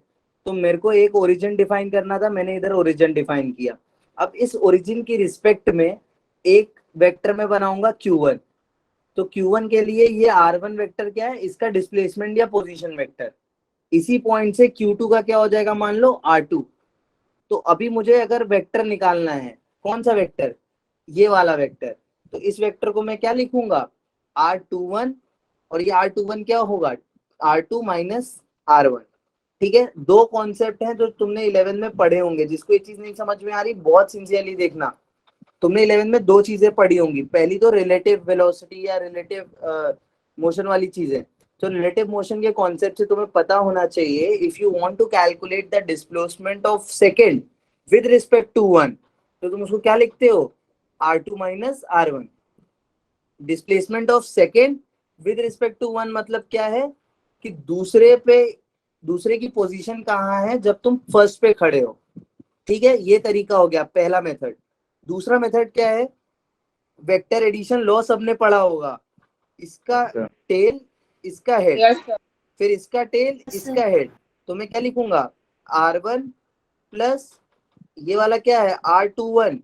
S8: तो मेरे को एक ओरिजिन डिफाइन करना था, मैंने इधर ओरिजिन डिफाइन किया। अब इस ओरिजिन की रिस्पेक्ट में एक वेक्टर में बनाऊंगा Q1। तो Q1 के लिए ये R1 वेक्टर क्या है, इसका डिस्प्लेसमेंट या पोजीशन वेक्टर। इसी पॉइंट से Q2 का क्या हो जाएगा, मान लो R2। तो अभी मुझे अगर वेक्टर निकालना है, कौन सा वेक्टर, ये वाला वेक्टर, तो इस वेक्टर को मैं क्या लिखूंगा, R21, और ये R21 क्या होगा, R2 माइनस R1। ठीक है, दो कॉन्सेप्ट हैं जो तुमने 11 में पढ़े होंगे। जिसको ये चीज नहीं समझ में आ रही, बहुत सिंसियरली देखना, तुमने 11 में दो चीजें पढ़ी होंगी। पहली तो रिलेटिव वेलोसिटी या रिलेटिव मोशन वाली चीजें। तो रिलेटिव मोशन के कॉन्सेप्ट से तुम्हें पता होना चाहिए, if you want to calculate the displacement of second with respect to one, तो तुम उसको क्या लिखते हो, R2 minus R1। Displacement of second with respect to one मतलब क्या है, कि दूसरे की पोजीशन कहाँ है जब तुम फर्स्ट पे खड़े हो। ठीक है, ये तरीका हो गया पहला मेथड। दूसरा मेथड क्या है, वेक्टर एडिशन लॉ सबने पढ़ा होगा, इसका टेल इसका हेड, फिर इसका टेल इसका हेड। तो मैं क्या लिखूंगा, R1 प्लस ये वाला क्या है R21,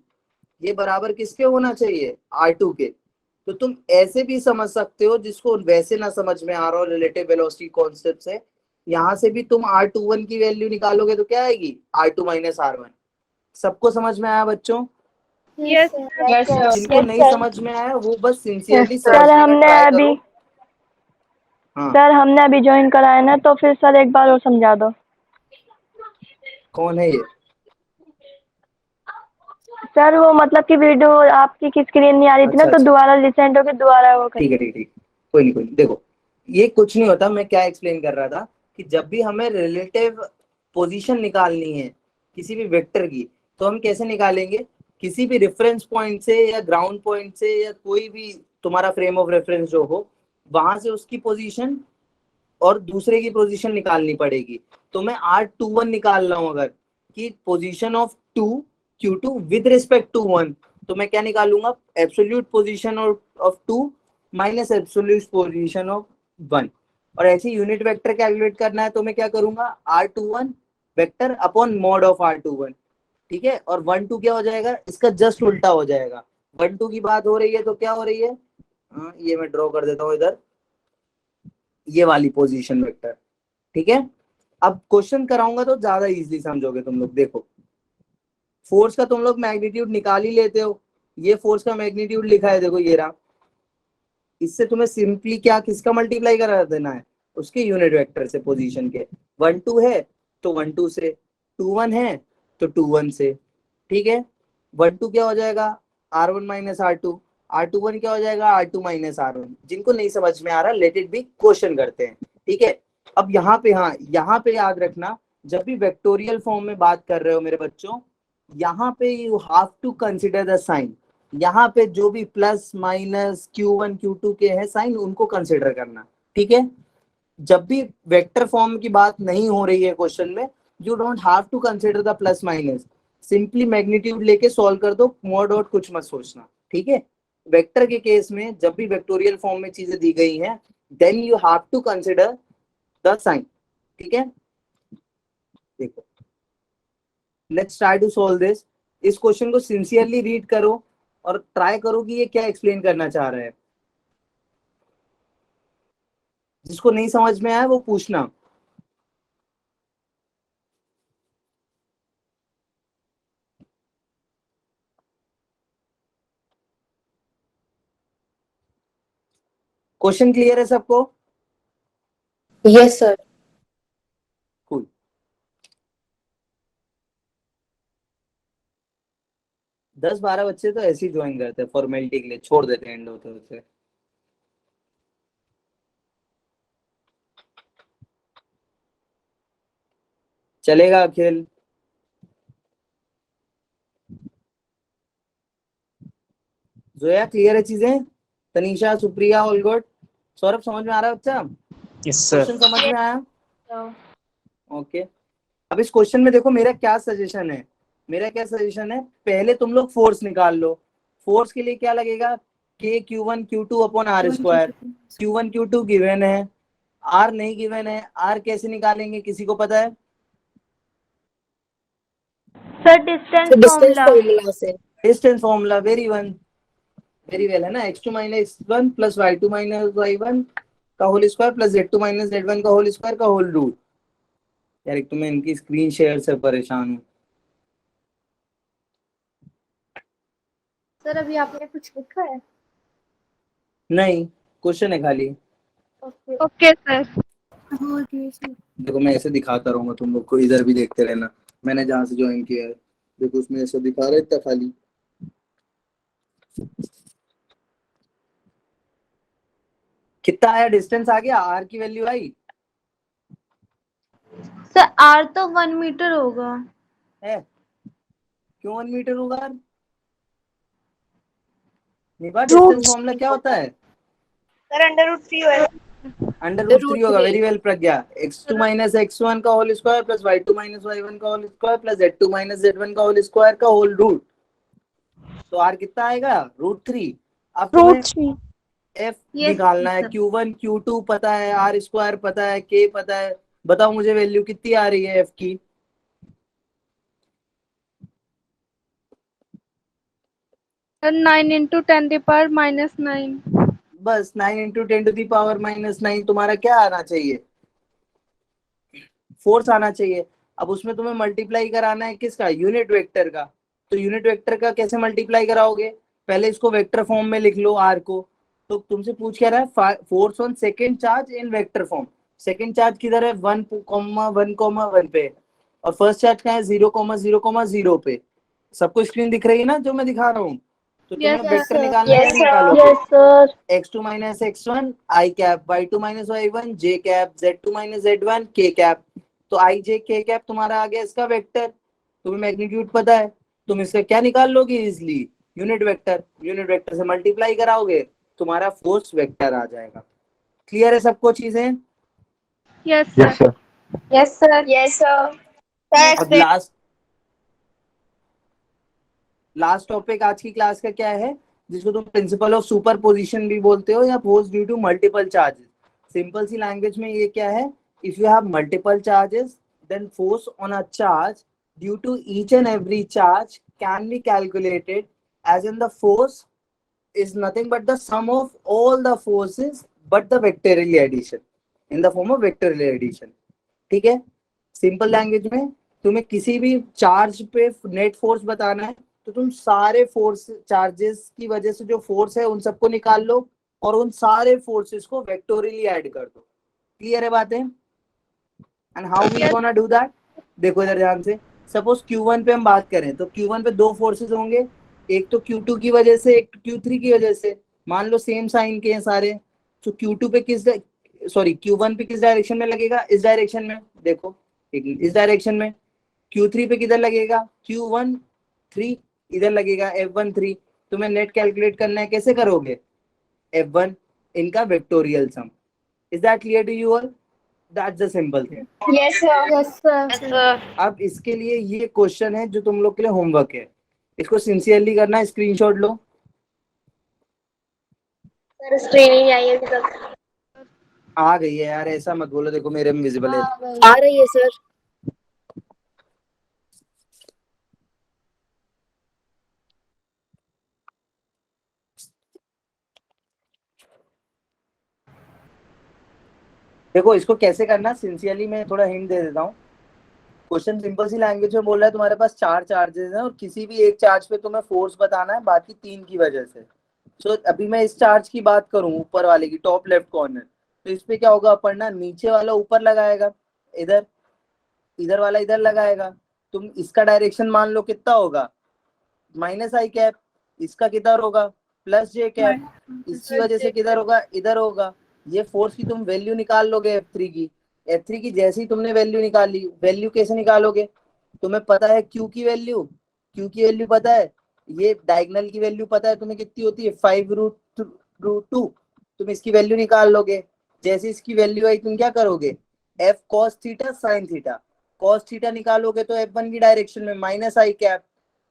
S8: ये बराबर किसके होना चाहिए, R2 के। तो तुम ऐसे भी समझ सकते हो, जिसको वैसे ना समझ में आ रहा हो रिलेटिव वेलोसिटी कॉन्सेप्ट से, यहाँ से भी तुम R21 की वैल्यू निकालोगे तो क्या आएगी, R2 माइनस R1। सबको समझ में आया बच्चों?
S9: Yes sir.
S8: जिनको नहीं समझ में आया वो बस सिंसियरली
S3: सर
S8: समझने का
S3: हमने
S8: ट्राई
S3: अभी
S8: करो। हाँ,
S3: सर हमने अभी ज्वाइन करा है ना, तो फिर सर एक बार और समझा दो।
S8: कौन है ये?
S3: सर वो मतलब कि वीडियो आपकी स्क्रीन नहीं आ रही थी ना,
S8: अच्छा,
S3: तो
S8: अच्छा।
S3: दोबारा रिसेंट होके दोबारा वो
S8: ठीक है, ठीक, कोई नहीं, देखो ये कुछ नहीं होता। मैं क्या एक्सप्लेन कर रहा था कि जब भी हमें रिलेटिव पोजीशन निकालनी है किसी भी वेक्टर की, तो हम कैसे निकालेंगे, किसी भी रेफरेंस पॉइंट से या ग्राउंड पॉइंट से या कोई भी तुम्हारा फ्रेम ऑफ रेफरेंस जो हो, वहां से उसकी पोजीशन और दूसरे की पोजीशन निकालनी पड़ेगी। तो मैं R21 निकाल रहा हूं अगर, कि position of Q2 with respect to 1, तो मैं क्या निकालूंगा, absolute position of 2 minus absolute position of 1। और ऐसे यूनिट वेक्टर कैलकुलेट करना है तो मैं क्या करूंगा, R21 vector upon mod of R21। ठीक है, और 1-2 क्या हो जाएगा, इसका जस्ट उल्टा हो जाएगा। 1-2 की बात हो रही है तो क्या हो रही है, ये मैं ड्रॉ कर देता हूँ इधर, ये वाली पोजीशन वेक्टर। ठीक है, अब क्वेश्चन कराऊंगा तो ज्यादा इजीली समझोगे तुम लोग। देखो, फोर्स का तुम लोग मैग्नीट्यूड निकाल ही लेते हो, ये फोर्स का मैग्नीट्यूड लिखा है, देखो ये रहा। इससे तुम्हें सिंपली क्या, किसका मल्टीप्लाई करा देना है, उसके यूनिट वेक्टर से, पोजीशन के। 1-2 है तो 1-2 से, 2-1 है तो 2-1 से। ठीक है, 1-2 क्या हो जाएगा, R1 माइनस R2, R21 क्या हो जाएगा, R2 माइनस R1। जिनको नहीं समझ में आ रहा, लेट इट बी, क्वेश्चन करते हैं। ठीक है, अब यहाँ पे, हाँ यहाँ पे याद रखना, जब भी वेक्टोरियल फॉर्म में बात कर रहे हो मेरे बच्चों, यहाँ पे you have to consider the sign. यहाँ पे जो भी प्लस माइनस Q1 Q2 के हैं साइन, उनको कंसिडर करना। ठीक है, जब भी वेक्टर फॉर्म की बात नहीं हो रही है क्वेश्चन में, you don't have to consider the plus minus, simply magnitude लेके सॉल्व कर दो, मॉड डॉट कुछ मत सोचना। ठीक है, वेक्टर के केस में जब भी वेक्टोरियल फॉर्म में चीजें दी गई हैं, then you have to consider the sign. ठीक है, देखो let's try to solve this. इस क्वेश्चन को सिंसियरली रीड करो और ट्राई करो कि ये क्या एक्सप्लेन करना चाह रहे हैं। जिसको नहीं समझ में आया वो पूछना। क्वेश्चन क्लियर है सबको?
S4: Yes sir.
S8: कूल। दस 12 बच्चे तो ऐसे ही ज्वाइन करते हैं फॉर्मेलिटी के लिए, छोड़ देते हैं एंड होते होते। चलेगा अखिल? जोया क्लियर है चीजें? Tanisha, Supriya, all good? सौरभ समझ में आ रहा है बच्चा?
S7: Yes sir.
S8: क्वेश्चन समझ में आया? ओके, अब इस क्वेश्चन में देखो मेरा क्या सजेशन है। मेरा क्या सजेशन है, पहले तुम लोग फोर्स निकाल लो। फोर्स के लिए क्या लगेगा, K Q1 Q2 upon R square. Q1 Q2 given है, R नहीं गिवन है, R कैसे निकालेंगे किसी को पता है?
S3: Sir distance
S4: distance
S3: formula.
S4: Formula से।
S8: डिस्टेंस फॉर्मूला, वेरी वेल है ना, x2 minus x1 plus y2 minus y1 का whole square plus z2 minus z1 का होल स्क्वायर का होल रूट। यार एक तो मैं इनकी स्क्रीन शेयर से परेशान हूँ।
S2: सर अभी आपने कुछ लिखा है?
S8: नहीं, क्वेश्चन है खाली।
S2: Okay
S5: okay sir.
S6: हो गया सर।
S8: देखो मैं ऐसे दिखाता रहूंगा तुम लोग को, इधर भी देखते रहना। मैंने जहां से ज्वाइन किया है देखो उसमें ऐसा दिखा रहा है इतना खाली। कितना आया डिस्टेंस? आ गया, आर की वैल्यू आई
S3: सर R तो 1 मीटर होगा।
S8: है? क्यों 1 मीटर होगा? निभा डिस्टेंस फॉर्मूला क्या होता है?
S4: सर √3 है।
S8: √3 होगा। वेरी वेल प्रज्ञा। x2 माइनस x1 का whole square plus y2 minus y1 का whole square plus z2 minus z1 का होल स्क्वायर का होल रूट। तो r कितना आएगा? √3। अब तुम्हें f निकालना है। Q1 Q2 पता है, r स्क्वायर पता है, k पता है। बताओ मुझे वैल्यू कितनी आ रही है f की?
S5: सर 9 × 10⁻⁻⁹
S8: बस 9 × 10⁻⁻⁹ तुम्हारा क्या आना चाहिए? फोर्स आना चाहिए। अब उसमें तुम्हें मल्टीप्लाई कराना है किसका? यूनिट वेक्टर का। तो यूनिट वेक्टर का कैसे मल्टीप्लाई कराओगे? पहले इसको वेक्टर फॉर्म में लिख लो आर को। तो तुमसे पूछ क्या रहा है? Force on second charge in vector form. Second charge किधर है? 1,1,1 पे। और फर्स्ट चार्ज कहाँ है? 0,0,0 पे। सबको स्क्रीन दिख रही है ना जो मैं दिखा रहा हूँ? तो तुम्हें
S5: Yes,
S8: वेक्टर
S2: sir.
S8: निकालना है,
S4: Yes,
S8: क्या
S4: sir.
S8: निकालोगे?
S3: Yes sir.
S8: x2 minus x1 i cap, y2 minus y1 j cap, z2 minus z1 k cap. तो i j k कैप तुम्हारा आ गया इसका वेक्टर। तुम्हें मैग्नीट्यूड पता है, तुम इसका क्या निकाल लोगे easily? Unit vector. Unit vector से मल्टीप्लाई कराओगे, तुम्हारा फोर्स वेक्टर आ जाएगा। क्लियर है सबको चीजें?
S5: yes
S10: Yes,
S5: sir.
S10: sir.
S4: Yes sir. Yes sir.
S8: अब लास्ट टॉपिक आज की क्लास का क्या है, जिसको तुम प्रिंसिपल ऑफ सुपरपोजिशन भी बोलते हो या force due to multiple charges. Simple सी लैंग्वेज में ये क्या है? If you have multiple charges then force on a charge due to each and every charge can be calculated as in the force is nothing but the sum of all the forces but the vectorial addition in the form of vectorial addition। ठीक है? Simple language में तुम्हें किसी भी charge पे net force बताना है तो तुम सारे फोर्स चार्जेस की वजह से जो फोर्स है उन सबको निकाल लो और उन सारे फोर्सेस को वेक्टोरियली ऐड कर दो। क्लियर है बातें? And how we gonna do that? देखो इधर ध्यान से। सपोज Q1 पे हम बात करें तो Q1 पे दो फोर्सेस होंगे, एक तो Q2 की वजह से, एक Q3 की वजह से। मान लो सेम साइन के हैं सारे, तो Q2 पे Q1 पे किस डायरेक्शन में लगेगा? इस डायरेक्शन में। देखो इस डायरेक्शन में। Q3 पे किधर लगेगा? Q13 इधर लगेगा, F13। तुम्हें नेट कैलकुलेट करना है, कैसे करोगे? F1 इनका vectorial sum. Is that clear to you all? That's the simple thing.
S4: Yes sir.
S2: Yes sir.
S8: अब इसके लिए ये क्वेश्चन है जो तुम लोग के लिए होमवर्क है, इसको सिंसियरली करना है। स्क्रीनशॉट लो।
S4: सर स्क्रीन ही आई है अभी तक।
S8: आ गई है यार, ऐसा मत बोलो, देखो मेरे में विजिबल है।
S4: आ रही है सर।
S8: देखो इसको कैसे करना, सिंसियरली मैं थोड़ा हिंट दे देता हूँ। क्वेश्चन सिंपल सी लैंग्वेज में बोल रहा है तुम्हारे पास 4 चार्जेस हैं और किसी भी एक चार्ज पे तुम्हें फोर्स बताना है, बाकी 3 की वजह से। सो अभी मैं इस चार्ज की बात करूं, ऊपर वाले की, टॉप लेफ्ट कॉर्नर, तो इस पे क्या होगा? पढ़ना, नीचे वाला ऊपर लगाएगा इधर, इधर वाला इधर लगाएगा। तुम इसका डायरेक्शन मान लो कितना होगा? माइनस आई कैप। इसका किधर होगा? प्लस जे कैप। इसकी वजह से किधर होगा? इधर होगा। ये फोर्स की तुम वैल्यू निकाल लोगे F3 की। F3 की जैसे ही तुमने वैल्यू निकाली, वैल्यू कैसे निकालोगे? तुम्हें पता है Q की वैल्यू, Q की वैल्यू पता है, ये डायगोनल की वैल्यू पता है तुम्हें कितनी होती है? 5√2। तुम इसकी वैल्यू निकाल लोगे। जैसे इसकी वैल्यू आई तुम क्या करोगे? F cos theta sine theta. cos theta निकालोगे तो F1 की डायरेक्शन में माइनस आई कैप।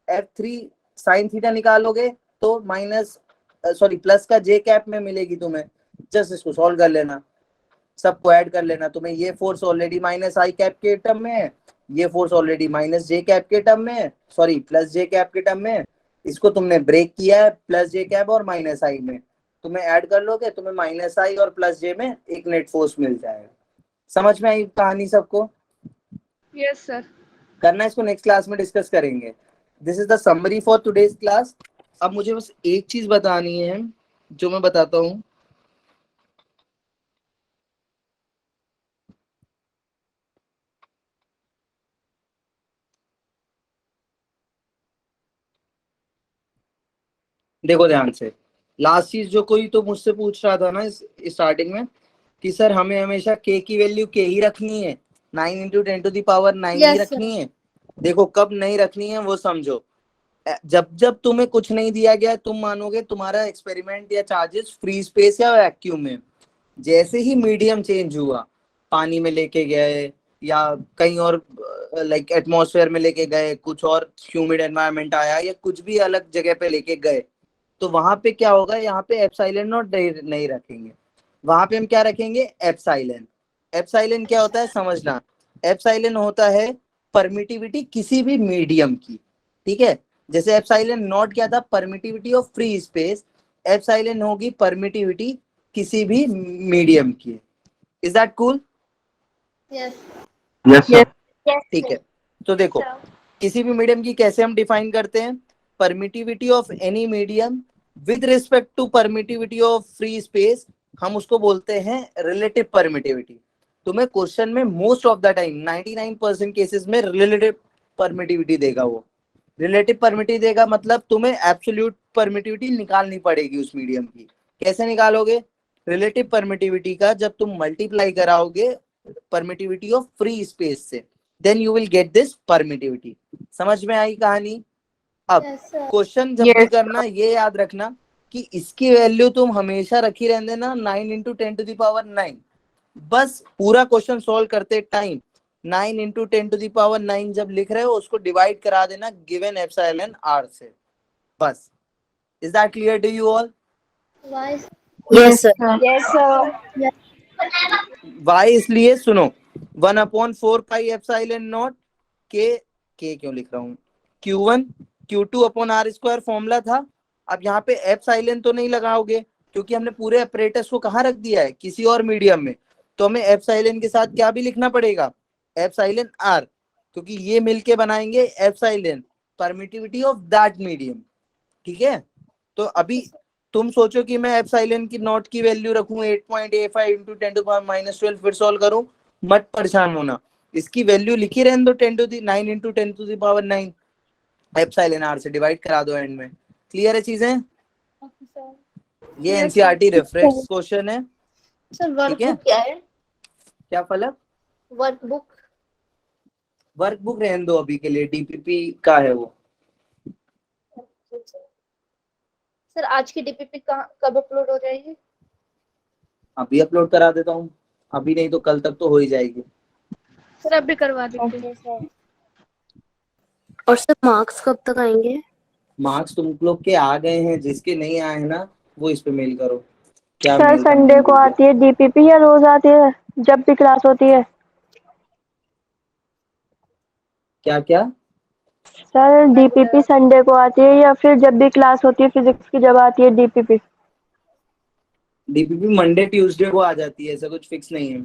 S8: F3 साइन थीटा निकालोगे तो माइनस सॉरी प्लस का जे कैप में मिलेगी तुम्हें, जस्ट इसको सॉल्व कर लेना, सबको ऐड कर लेना। तुम्हें ये फोर्स ऑलरेडी माइनस आई कैप के टर्म में है, ये फोर्स ऑलरेडी माइनस जे कैप के टर्म में है, सॉरी प्लस जे कैप के टर्म में है। इसको तुमने ब्रेक किया है प्लस जे कैप और माइनस आई में, तुम्हें ऐड कर लोगे, तुम्हें माइनस आई और प्लस जे में एक नेट फोर्स मिल जाएगा। समझ में आई कहानी सबको?
S5: Yes sir.
S8: करना इसको नेक्स्ट क्लास में डिस्कस करेंगे। This is the summary for today's class. अब मुझे बस एक चीज बतानी है जो मैं बताता हूँ। देखो ध्यान से, लास्ट चीज जो कोई तो मुझसे पूछ रहा था ना इस स्टार्टिंग में कि सर हमें हमेशा k की वैल्यू k ही रखनी है, 9 इंटू 10 टू द पावर 9 ही
S2: Yes,
S8: रखनी है। देखो कब नहीं रखनी है वो समझो। जब जब तुम्हें कुछ नहीं दिया गया तुम मानोगे तुम्हारा एक्सपेरिमेंट या चार्जेस फ्री स्पेस या वैक्यूम में। जैसे ही मीडियम चेंज हुआ, पानी में लेके गए या कहीं और लाइक एटमॉस्फेयर में लेके गए, कुछ और ह्यूमिड एनवायरनमेंट आया या कुछ भी अलग जगह पे लेके गए, तो वहां पे क्या होगा, यहाँ पे एप्सिलॉन नॉट नहीं रखेंगे, वहां पे हम क्या रखेंगे, एप्सिलॉन। एप्सिलॉन क्या होता है समझना, एप्सिलॉन होता है परमिटिविटी किसी भी मीडियम की, ठीक है। जैसे एप्सिलॉन नॉट क्या था, permittivity of free space, epsilon होगी परमिटिविटी किसी भी मीडियम की। Is that cool?
S2: yes,
S10: yes sir.
S8: ठीक है, तो देखो किसी भी मीडियम की कैसे हम डिफाइन करते हैं, permittivity of any medium with respect to permittivity of free space, हम उसको बोलते हैं रिलेटिव परमिटिविटी। तुम्हें क्वेश्चन में most of the time 99% cases में रिलेटिव परमिटिविटी देगा, वो रिलेटिव परमिटिविटी देगा, मतलब तुम्हें एब्सोल्यूट परमिटिविटी निकालनी पड़ेगी उस मीडियम की। कैसे निकालोगे, रिलेटिव परमिटिविटी का जब तुम मल्टीप्लाई कराओगे परमिटिविटी ऑफ फ्री स्पेस से, then you will get this permittivity. समझ में आई कहानी? अब
S2: yes, sir.
S8: क्वेश्चन जब भी करना ये याद रखना कि इसकी वैल्यू तुम हमेशा रखी रहने देना 9 इंटू 10 टू द पावर 9। बस पूरा क्वेश्चन सॉल्व करते time 9 into 10 to the power 9 जब लिख रहे हो उसको डिवाइड करा देना गिवन एप्सिलॉन आर से, बस। Is that clear to you all?
S2: Why?
S9: Yes, sir.
S4: Yes, sir.
S8: Why इसलिए सुनो, 1/4 पाई एप्सिलॉन नॉट के क्यों लिख रहा हूँ, Q1 Q2 upon R square formula था। अब यहाँ पे एप्सिलॉन तो नहीं लगाओगे क्योंकि हमने पूरे अपरेटस को कहाँ रख दिया है, किसी और मीडियम में, तो हमें एप्सिलॉन के साथ क्या भी लिखना पड़ेगा, एप्सिलॉन आर, क्योंकि ये मिलके बनाएंगे epsilon permittivity of that medium, ठीक है। तो अभी तुम सोचो कि मैं एप्सिलॉन की नॉट की वैल्यू रखूं 8.85 इंटू 10 टू पावर -12 फिर सॉल्व करूं, मत परेशान होना, इसकी वैल्यू लिखी रहने दो 10 to the 9 into 10 to the power 9, epsilon R से डिवाइड करा दो एंड में। क्लियर है चीजें? ये एनसीईआरटी रेफरेंस क्वेश्चन है,
S2: सर
S8: ठीक है।
S2: वर्कबुक क्या है?
S8: क्या फलक?
S2: वर्कबुक
S8: वर्कबुक रहने दो अभी के लिए, डीपीपी का है वो।
S2: सर आज की डीपीपी कब अपलोड हो जाएगी?
S8: अभी अपलोड करा देता हूँ, अभी नहीं तो कल तक तो हो ही जाएगी।
S5: सर अभी करवा दीजिए।
S9: और सर मार्क्स कब तक आएंगे?
S8: मार्क्स तुम लोग के आ गए हैं, जिसके नहीं आए हैं ना वो इस पे मेल करो। क्या
S3: सर
S8: मेल
S3: संडे को आती है डीपीपी या रोज आती है जब भी क्लास होती है?
S8: क्या क्या?
S3: सर डीपीपी संडे को आती है या फिर जब भी क्लास होती है फिजिक्स की जब आती है डीपीपी?
S8: डीपीपी मंडे ट्यूसडे को आ जाती है, ऐसा कुछ फिक्स नहीं है।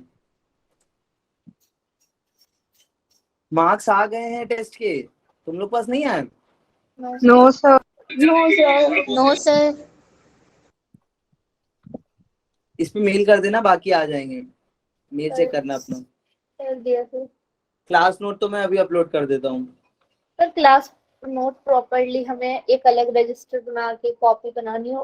S8: मार्क्स आ गए हैं टेस्ट के, तुम लोग पास नहीं आए?
S5: No sir.
S2: No sir.
S8: इस पे मेल कर देना, बाकी आ जाएंगे, मेल चेक करना अपना।
S2: कर दिया सर।
S8: क्लास नोट तो मैं अभी अपलोड कर देता हूँ।
S2: सर क्लास नोट प्रॉपरली हमें एक अलग रजिस्टर बना के कॉपी बनानी हो